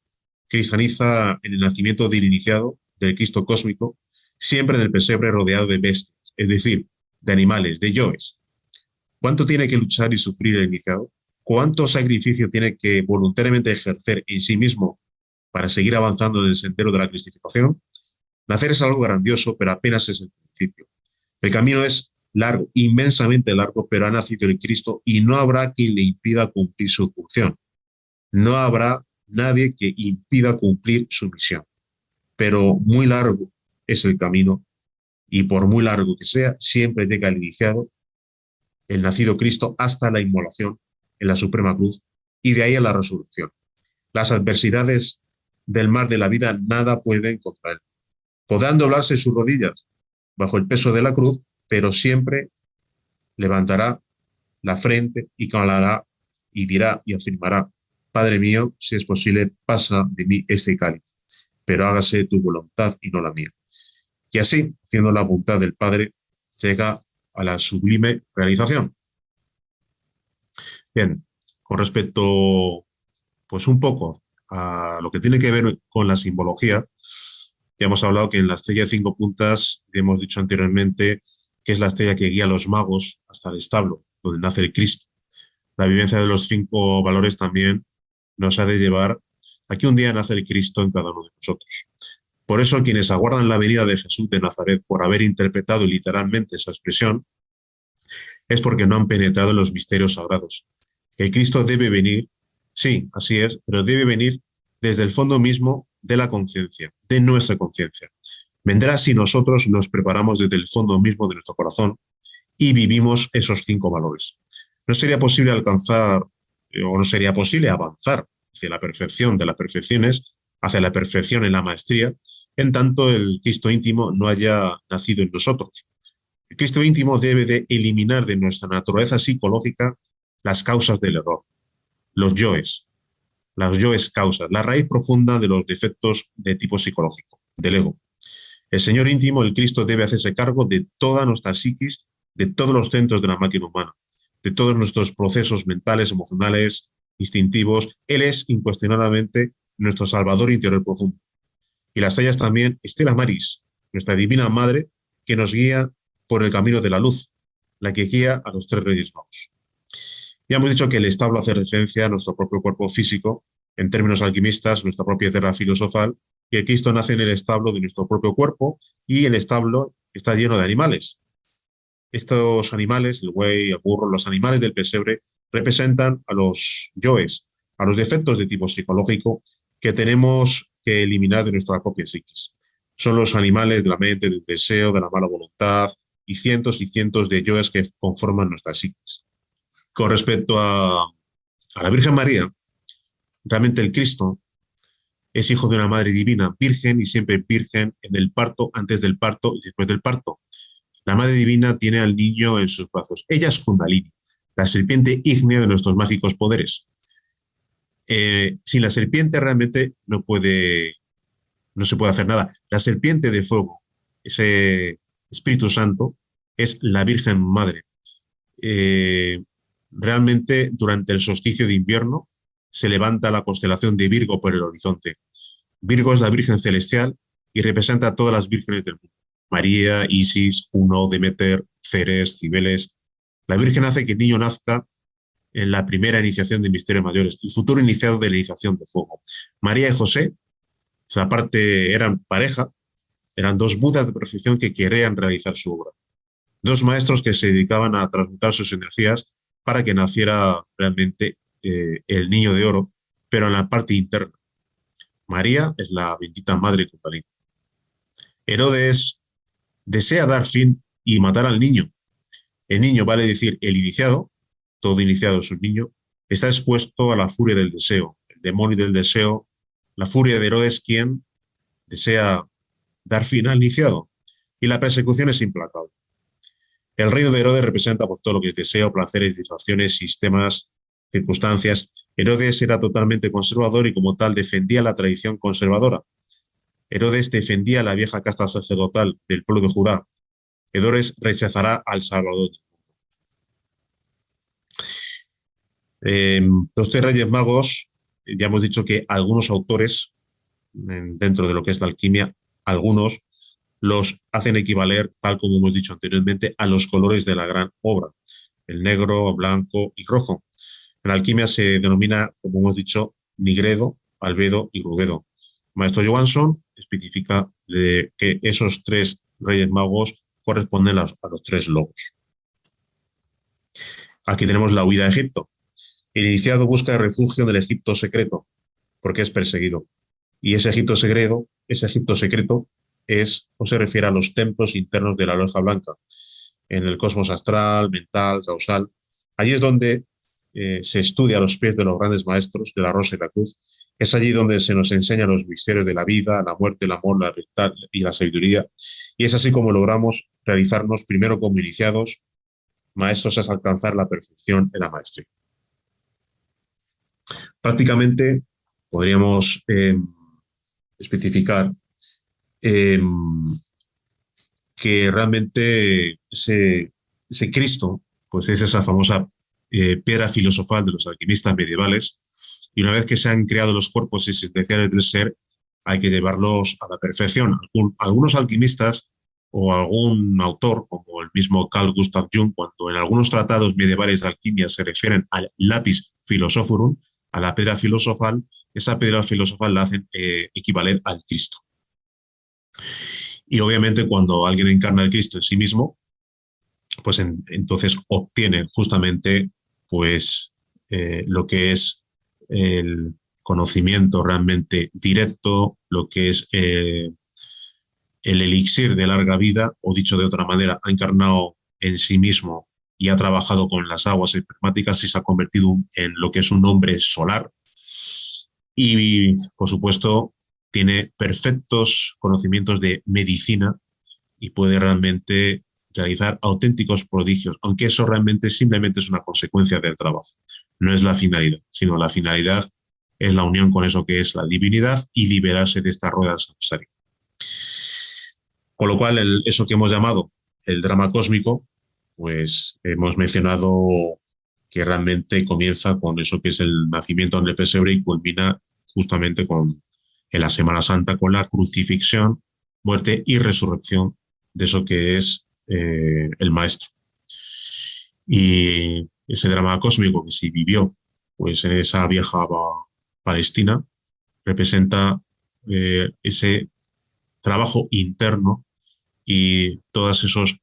cristaliza en el nacimiento del iniciado, del Cristo cósmico, siempre en el pesebre rodeado de bestias, es decir, de animales, de yoes. ¿Cuánto tiene que luchar y sufrir el iniciado? ¿Cuánto sacrificio tiene que voluntariamente ejercer en sí mismo para seguir avanzando en el sendero de la cristificación? Nacer es algo grandioso, pero apenas es el principio. El camino es largo, inmensamente largo, pero ha nacido el Cristo y no habrá quien le impida cumplir su función. No habrá nadie que impida cumplir su misión. Pero muy largo es el camino y por muy largo que sea, siempre llega el iniciado, el nacido Cristo, hasta la inmolación en la Suprema Cruz y de ahí a la resurrección. Las adversidades del mar de la vida nada pueden contra él. Podrán doblarse sus rodillas bajo el peso de la cruz, pero siempre levantará la frente y clamará y dirá y afirmará: Padre mío, si es posible, pasa de mí este cáliz, pero hágase tu voluntad y no la mía. Y así, haciendo la voluntad del Padre, llega a la sublime realización. Bien, con respecto, pues un poco a lo que tiene que ver con la simbología, ya hemos hablado que en la estrella de 5 puntas, hemos dicho anteriormente que es la estrella que guía a los magos hasta el establo, donde nace el Cristo. La vivencia de los 5 valores también nos ha de llevar a que un día nace el Cristo en cada uno de nosotros. Por eso, quienes aguardan la venida de Jesús de Nazaret por haber interpretado literalmente esa expresión, es porque no han penetrado en los misterios sagrados. El Cristo debe venir, sí, así es, pero debe venir desde el fondo mismo de la conciencia, de nuestra conciencia. Vendrá si nosotros nos preparamos desde el fondo mismo de nuestro corazón y vivimos esos 5 valores. No sería posible alcanzar, o no sería posible avanzar hacia la perfección de las perfecciones, hacia la perfección en la maestría, en tanto el Cristo íntimo no haya nacido en nosotros. El Cristo íntimo debe de eliminar de nuestra naturaleza psicológica las causas del error, los yoes, las yoes causas, la raíz profunda de los defectos de tipo psicológico, del ego. El Señor íntimo, el Cristo, debe hacerse cargo de toda nuestra psiquis, de todos los centros de la máquina humana, de todos nuestros procesos mentales, emocionales, instintivos. Él es incuestionablemente nuestro Salvador interior profundo. Y las estrellas también, Stella Maris, nuestra Divina Madre, que nos guía por el camino de la luz, la que guía a los 3 Reyes Magos. Ya hemos dicho que el establo hace referencia a nuestro propio cuerpo físico, en términos alquimistas, nuestra propia tierra filosofal, y el Cristo nace en el establo de nuestro propio cuerpo, y el establo está lleno de animales. Estos animales, el buey, el burro, los animales del pesebre, representan a los yoes, a los defectos de tipo psicológico que tenemos que eliminar de nuestra propia psiquis. Son los animales de la mente, del deseo, de la mala voluntad y cientos de yoes que conforman nuestra psiquis. Con respecto a la Virgen María, realmente el Cristo es hijo de una madre divina, virgen y siempre virgen en el parto, antes del parto y después del parto. La madre divina tiene al niño en sus brazos. Ella es Kundalini, la serpiente ígnea de nuestros mágicos poderes. Sin la serpiente realmente no puede no se puede hacer nada. La serpiente de fuego, ese Espíritu Santo, es la Virgen Madre. Eh, Realmente durante el solsticio de invierno se levanta la constelación de Virgo por el horizonte. Virgo es la Virgen celestial y representa a todas las vírgenes del mundo. María, Isis, Juno, Demeter, Ceres, Cibeles. La Virgen hace que el niño nazca en la primera iniciación de misterios mayores, el futuro iniciado de la iniciación de fuego. María y José, aparte eran pareja, eran dos budas de perfección que querían realizar su obra. Dos maestros que se dedicaban a transmutar sus energías para que naciera realmente el niño de oro, pero en la parte interna. María es la bendita madre compañía. Herodes desea dar fin y matar al niño. El niño, vale decir, el iniciado, todo iniciado es un niño, está expuesto a la furia del deseo, el demonio del deseo, la furia de Herodes, quien desea dar fin al iniciado. Y la persecución es implacable. El reino de Herodes representa por todo lo que es deseo, placeres, distracciones, sistemas, circunstancias. Herodes era totalmente conservador y como tal defendía la tradición conservadora. Herodes defendía la vieja casta sacerdotal del pueblo de Judá. Herodes rechazará al Salvador. Los tres reyes magos, ya hemos dicho que algunos autores, dentro de lo que es la alquimia, algunos los hacen equivaler, tal como hemos dicho anteriormente, a los colores de la gran obra, el negro, blanco y rojo. En la alquimia se denomina, como hemos dicho, nigredo, albedo y rubedo. Maestro Johansson especifica que esos tres reyes magos corresponden a los tres lobos. Aquí tenemos la huida a Egipto. El iniciado busca el refugio del Egipto secreto, porque es perseguido. Y ese Egipto secreto es o se refiere a los templos internos de la loja blanca, en el cosmos astral, mental, causal. Allí es donde se estudia a los pies de los grandes maestros de la rosa y la cruz. Es allí donde se nos enseñan los misterios de la vida, la muerte, el amor, la libertad y la sabiduría. Y es así como logramos realizarnos primero como iniciados, maestros hasta alcanzar la perfección en la maestría. Prácticamente podríamos especificar que realmente ese Cristo pues es esa famosa piedra filosofal de los alquimistas medievales, y una vez que se han creado los cuerpos existenciales del ser, hay que llevarlos a la perfección. Algunos alquimistas o algún autor, como el mismo Carl Gustav Jung, cuando en algunos tratados medievales de alquimia se refieren al lapis philosophorum, a la piedra filosofal, esa piedra filosofal la hacen equivaler al Cristo. Y obviamente cuando alguien encarna el Cristo en sí mismo, pues entonces obtiene justamente pues lo que es el conocimiento realmente directo, lo que es el elixir de larga vida, o dicho de otra manera, ha encarnado en sí mismo y ha trabajado con las aguas espermáticas y se ha convertido en lo que es un hombre solar. Y, por supuesto, tiene perfectos conocimientos de medicina y puede realmente realizar auténticos prodigios, aunque eso realmente simplemente es una consecuencia del trabajo. No es la finalidad, sino la finalidad es la unión con eso que es la divinidad y liberarse de esta rueda samsárica. Con lo cual, eso que hemos llamado el drama cósmico, pues hemos mencionado que realmente comienza con eso que es el nacimiento en el pesebre y culmina justamente en la Semana Santa con la crucifixión, muerte y resurrección de eso que es el Maestro. Y ese drama cósmico que se vivió pues, en esa vieja Palestina representa ese trabajo interno y todos esos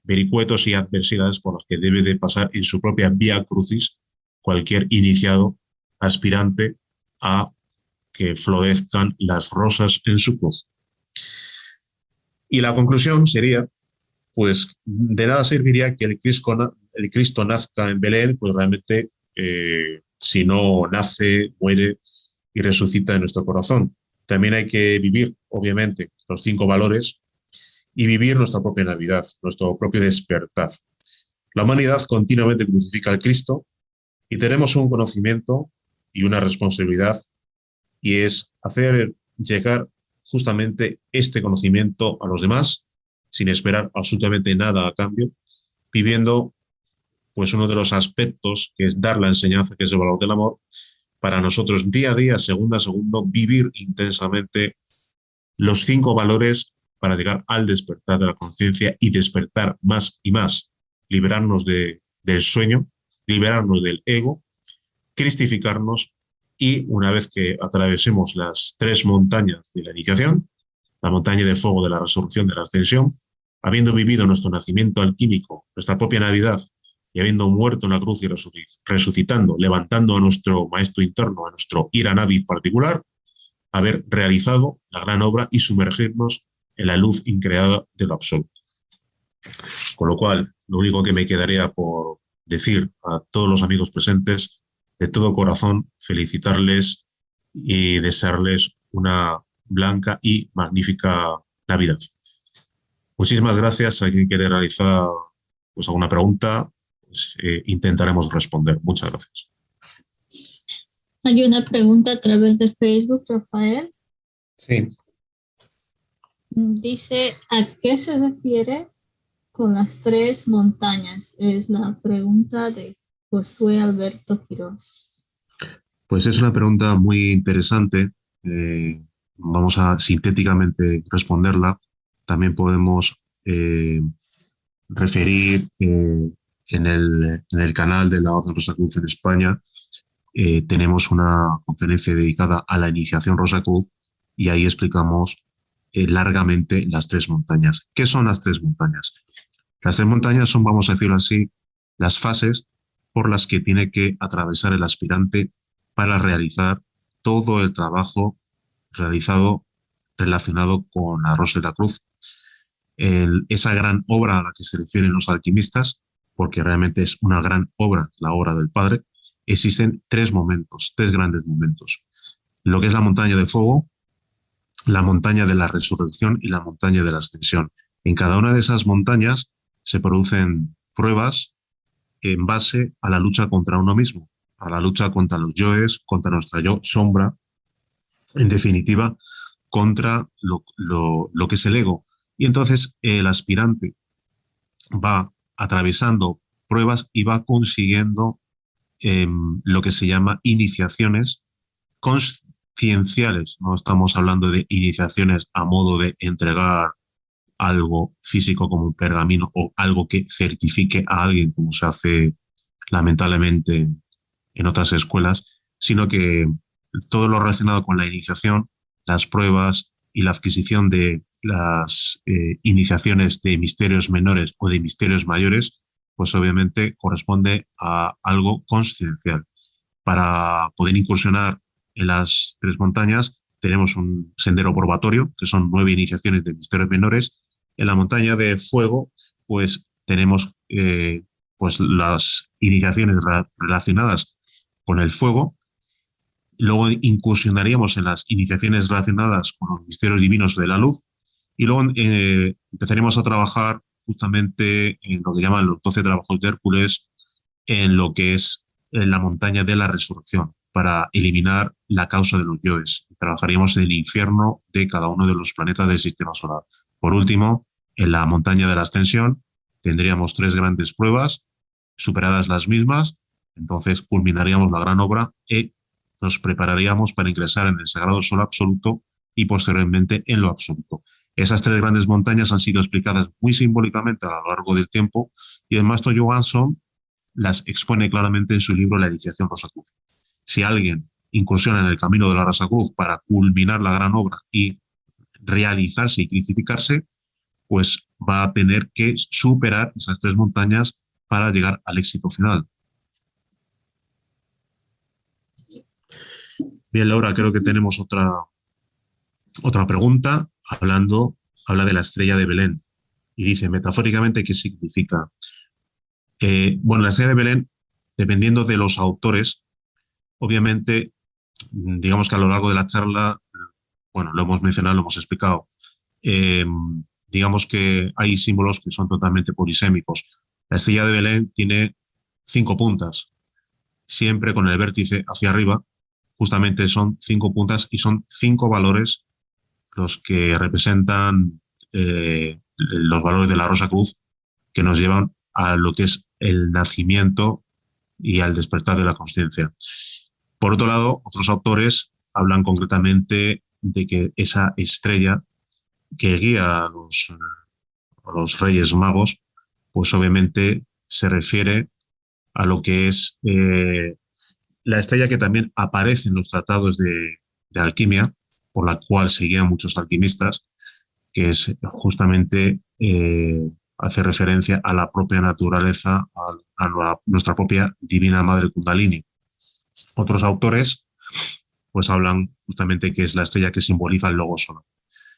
vericuetos y adversidades por las que debe de pasar en su propia vía crucis cualquier iniciado aspirante a que florezcan las rosas en su cruz. Y la conclusión sería, pues de nada serviría que el Cristo nazca en Belén, pues realmente si no nace, muere y resucita en nuestro corazón. También hay que vivir, obviamente, los 5 valores y vivir nuestra propia Navidad, nuestro propio despertar. La humanidad continuamente crucifica al Cristo y tenemos un conocimiento y una responsabilidad, y es hacer llegar justamente este conocimiento a los demás, sin esperar absolutamente nada a cambio, viviendo pues uno de los aspectos que es dar la enseñanza, que es el valor del amor, para nosotros día a día, segundo a segundo, vivir intensamente los 5 valores para llegar al despertar de la conciencia y despertar más y más, liberarnos del sueño, liberarnos del ego, cristificarnos y una vez que atravesemos las 3 montañas de la iniciación, la montaña de fuego de la resurrección, de la ascensión, habiendo vivido nuestro nacimiento alquímico, nuestra propia Navidad, y habiendo muerto en la cruz y resucitando, levantando a nuestro maestro interno, a nuestro Ira Navi particular, haber realizado la gran obra y sumergirnos en la luz increada de lo absoluto. Con lo cual, lo único que me quedaría por decir a todos los amigos presentes, de todo corazón, felicitarles y desearles una blanca y magnífica Navidad. Muchísimas gracias. Si alguien quiere realizar pues, alguna pregunta, pues, intentaremos responder. Muchas gracias. Hay una pregunta a través de Facebook, Rafael. Sí. Dice, ¿a qué se refiere con las 3 montañas? Es la pregunta de Josué Alberto Quirós. Pues es una pregunta muy interesante. Vamos a sintéticamente responderla. También podemos referir en el canal de la Orden Rosacruz en España. Tenemos una conferencia dedicada a la iniciación Rosacruz y ahí explicamos largamente las 3 montañas. ¿Qué son las 3 montañas? Las 3 montañas son, vamos a decirlo así, las fases por las que tiene que atravesar el aspirante para realizar todo el trabajo realizado relacionado con la Rosa de la Cruz. Esa gran obra a la que se refieren los alquimistas, porque realmente es una gran obra, la obra del Padre, existen 3 momentos, 3 grandes momentos. Lo que es la montaña de fuego, la montaña de la resurrección y la montaña de la ascensión. En cada una de esas montañas se producen pruebas en base a la lucha contra uno mismo, a la lucha contra los yoes, contra nuestra yo sombra, en definitiva, contra lo que es el ego. Y entonces el aspirante va atravesando pruebas y va consiguiendo lo que se llama iniciaciones conscienciales. No estamos hablando de iniciaciones a modo de entregar algo físico como un pergamino o algo que certifique a alguien, como se hace lamentablemente en otras escuelas, sino que todo lo relacionado con la iniciación, las pruebas y la adquisición de las iniciaciones de misterios menores o de misterios mayores, pues obviamente corresponde a algo consciencial. Para poder incursionar en las 3 montañas tenemos un sendero probatorio, que son 9 iniciaciones de misterios menores. En la montaña de fuego, pues tenemos pues las iniciaciones relacionadas con el fuego. Luego incursionaríamos en las iniciaciones relacionadas con los misterios divinos de la luz y luego empezaríamos a trabajar justamente en lo que llaman los 12 trabajos de Hércules, en lo que es en la montaña de la resurrección, para eliminar la causa de los yoes. Trabajaríamos en el infierno de cada uno de los planetas del sistema solar. Por último, en la montaña de la ascensión tendríamos 3 grandes pruebas, superadas las mismas, entonces culminaríamos la gran obra y nos prepararíamos para ingresar en el sagrado sol absoluto y posteriormente en lo absoluto. Esas 3 grandes montañas han sido explicadas muy simbólicamente a lo largo del tiempo y el maestro Johansson las expone claramente en su libro La iniciación Rosacruz. Si alguien incursiona en el camino de la Rosacruz para culminar la gran obra y realizarse y cristificarse, pues va a tener que superar esas 3 montañas para llegar al éxito final. Bien, Laura, creo que tenemos otra pregunta. Habla de la estrella de Belén y dice, metafóricamente, ¿qué significa? Bueno, la estrella de Belén, dependiendo de los autores, obviamente, digamos que a lo largo de la charla, bueno, lo hemos mencionado, lo hemos explicado, digamos que hay símbolos que son totalmente polisémicos. La estrella de Belén tiene 5 puntas, siempre con el vértice hacia arriba. Justamente son 5 puntas y son 5 valores los que representan los valores de la Rosa Cruz que nos llevan a lo que es el nacimiento y al despertar de la consciencia. Por otro lado, otros autores hablan concretamente de que esa estrella que guía a los Reyes Magos, pues obviamente se refiere a lo que es la estrella que también aparece en los tratados de alquimia, por la cual seguían muchos alquimistas, que es justamente hace referencia a la propia naturaleza, nuestra propia divina madre Kundalini. Otros autores pues hablan justamente que es la estrella que simboliza el logo solar.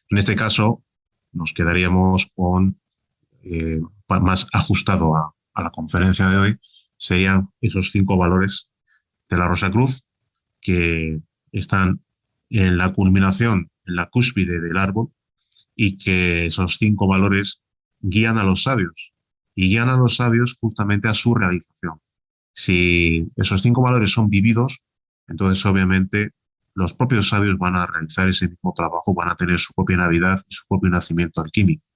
En este caso nos quedaríamos con más ajustado a la conferencia de hoy, serían esos 5 valores de la Rosa Cruz que están en la culminación, en la cúspide del árbol, y que esos 5 valores guían a los sabios y guían a los sabios justamente a su realización. Si esos 5 valores son vividos, entonces obviamente los propios sabios van a realizar ese mismo trabajo, van a tener su propia Navidad y su propio nacimiento alquímico.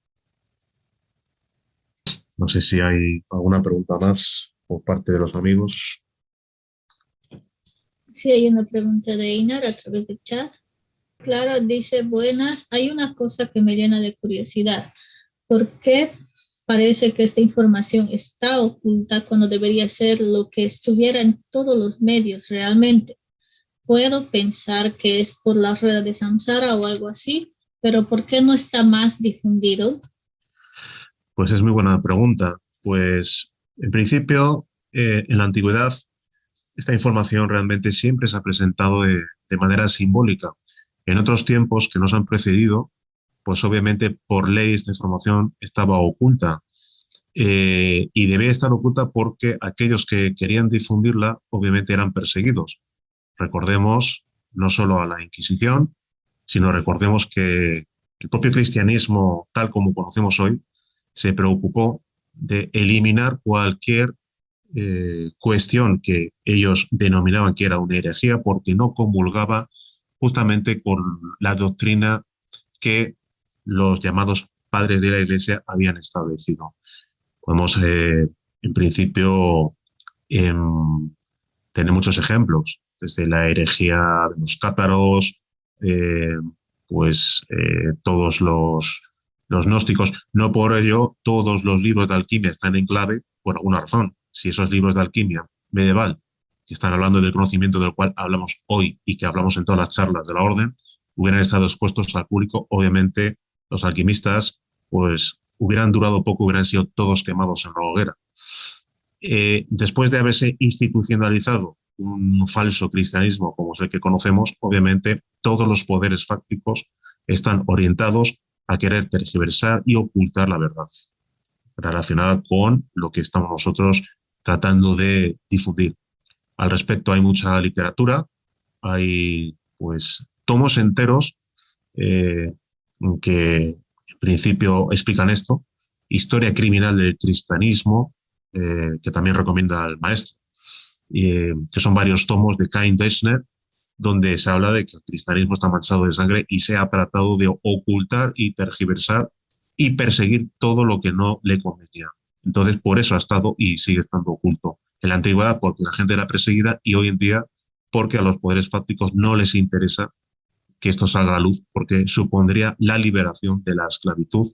No sé si hay alguna pregunta más por parte de los amigos. Sí, hay una pregunta de Einar a través del chat. Clara dice, buenas, hay una cosa que me llena de curiosidad. ¿Por qué parece que esta información está oculta cuando debería ser lo que estuviera en todos los medios realmente? Puedo pensar que es por la rueda de Samsara o algo así, pero ¿por qué no está más difundido? Pues es muy buena pregunta. Pues en principio, en la antigüedad, esta información realmente siempre se ha presentado de manera simbólica. En otros tiempos que nos han precedido, pues obviamente por ley esta información estaba oculta y debía estar oculta porque aquellos que querían difundirla obviamente eran perseguidos. Recordemos no solo a la Inquisición, sino recordemos que el propio cristianismo, tal como conocemos hoy, se preocupó de eliminar cualquier cuestión que ellos denominaban que era una herejía porque no comulgaba justamente con la doctrina que los llamados padres de la Iglesia habían establecido. Podemos, en principio, tener muchos ejemplos, desde la herejía de los cátaros, todos los gnósticos. No por ello todos los libros de alquimia están en clave por alguna razón. Si esos libros de alquimia medieval, que están hablando del conocimiento del cual hablamos hoy y que hablamos en todas las charlas de la orden, hubieran estado expuestos al público, obviamente los alquimistas pues hubieran durado poco, hubieran sido todos quemados en la hoguera. Después de haberse institucionalizado un falso cristianismo como es el que conocemos, obviamente todos los poderes fácticos están orientados a querer tergiversar y ocultar la verdad relacionada con lo que estamos nosotros tratando de difundir. Al respecto hay mucha literatura, hay pues tomos enteros que en principio explican esto, historia criminal del cristianismo, que también recomienda el maestro, que son varios tomos de Cain Dessner, donde se habla de que el cristianismo está manchado de sangre y se ha tratado de ocultar y tergiversar y perseguir todo lo que no le convenía. Entonces, por eso ha estado y sigue estando oculto. En la antigüedad, porque la gente era perseguida, y hoy en día, porque a los poderes fácticos no les interesa que esto salga a la luz, porque supondría la liberación de la esclavitud,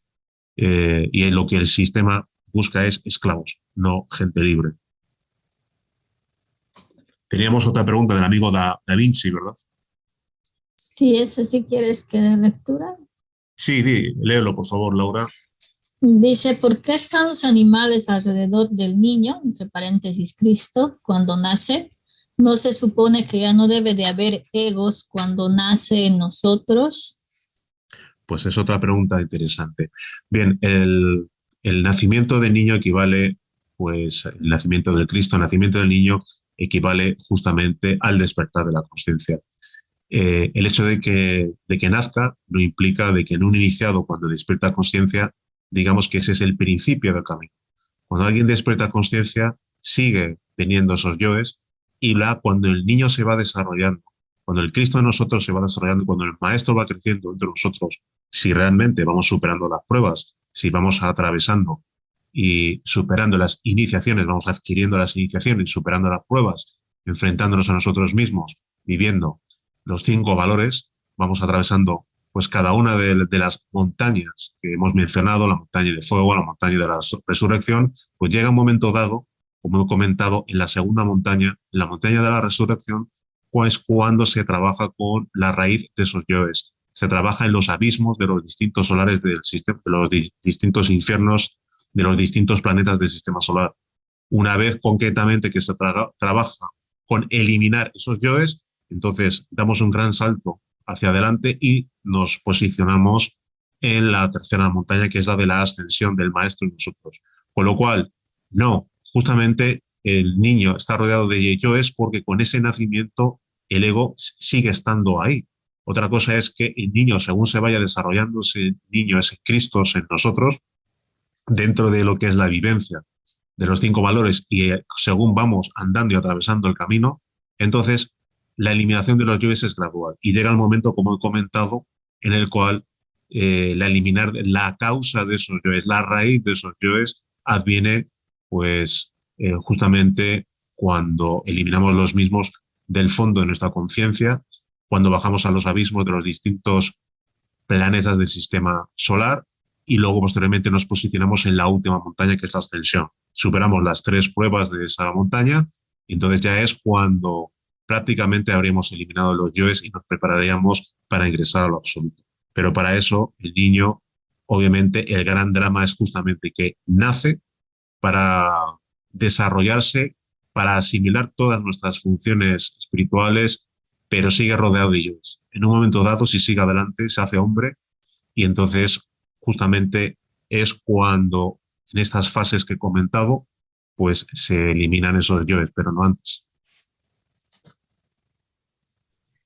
y lo que el sistema busca es esclavos, no gente libre. Teníamos otra pregunta del amigo Da Vinci, ¿verdad? Sí, eso sí quieres que dé lectura. Sí, léelo, por favor, Laura. Dice, ¿por qué están los animales alrededor del niño, entre paréntesis Cristo, cuando nace? ¿No se supone que ya no debe de haber egos cuando nace en nosotros? Pues es otra pregunta interesante. Bien, el nacimiento del niño equivale, pues el nacimiento del Cristo, el nacimiento del niño equivale justamente al despertar de la conciencia. El hecho de que nazca no implica de que en un iniciado, cuando despierta conciencia, digamos que ese es el principio del camino. Cuando alguien despierta conciencia, sigue teniendo esos yoes y cuando el niño se va desarrollando Cuando el Cristo en nosotros se va desarrollando, cuando el Maestro va creciendo entre nosotros, si realmente vamos superando las pruebas, si vamos atravesando y superando las iniciaciones, vamos adquiriendo las iniciaciones, superando las pruebas, enfrentándonos a nosotros mismos, viviendo los 5 valores, vamos atravesando pues cada una de las montañas que hemos mencionado, la montaña de fuego, la montaña de la resurrección, pues llega un momento dado, como he comentado, en la segunda montaña, en la montaña de la resurrección, pues cuando se trabaja con la raíz de esos yoes, se trabaja en los abismos de los distintos solares del sistema, de los distintos infiernos, de los distintos planetas del sistema solar. Una vez concretamente que se trabaja con eliminar esos yoes, entonces damos un gran salto hacia adelante y nos posicionamos en la tercera montaña, que es la de la ascensión del Maestro en nosotros. Con lo cual, no, justamente el niño está rodeado de yoes porque con ese nacimiento el ego sigue estando ahí. Otra cosa es que el niño, según se vaya desarrollando ese niño, ese Cristo en nosotros, dentro de lo que es la vivencia de los 5 valores y según vamos andando y atravesando el camino, entonces la eliminación de los yoes es gradual y llega el momento, como he comentado, en el cual eliminar la causa de esos yoes, la raíz de esos yoes adviene pues justamente cuando eliminamos los mismos del fondo de nuestra conciencia, cuando bajamos a los abismos de los distintos planetas del sistema solar y luego posteriormente nos posicionamos en la última montaña, que es la ascensión. Superamos las 3 pruebas de esa montaña y entonces ya es cuando prácticamente habríamos eliminado los yoes y nos prepararíamos para ingresar a lo absoluto. Pero para eso el niño, obviamente el gran drama es justamente que nace para desarrollarse, para asimilar todas nuestras funciones espirituales, pero sigue rodeado de yoes. En un momento dado, si sigue adelante, se hace hombre y entonces justamente es cuando en estas fases que he comentado, pues se eliminan esos yoes, pero no antes.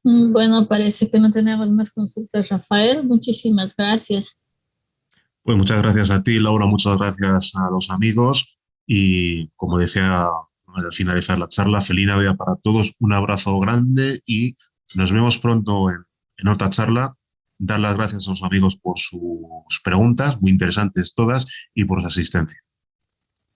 Bueno, parece que no tenemos más consultas, Rafael. Muchísimas gracias. Pues muchas gracias a ti, Laura, muchas gracias a los amigos y como decía al finalizar la charla, feliz Navidad para todos, un abrazo grande y nos vemos pronto en otra charla. Dar las gracias a los amigos por sus preguntas, muy interesantes todas, y por su asistencia.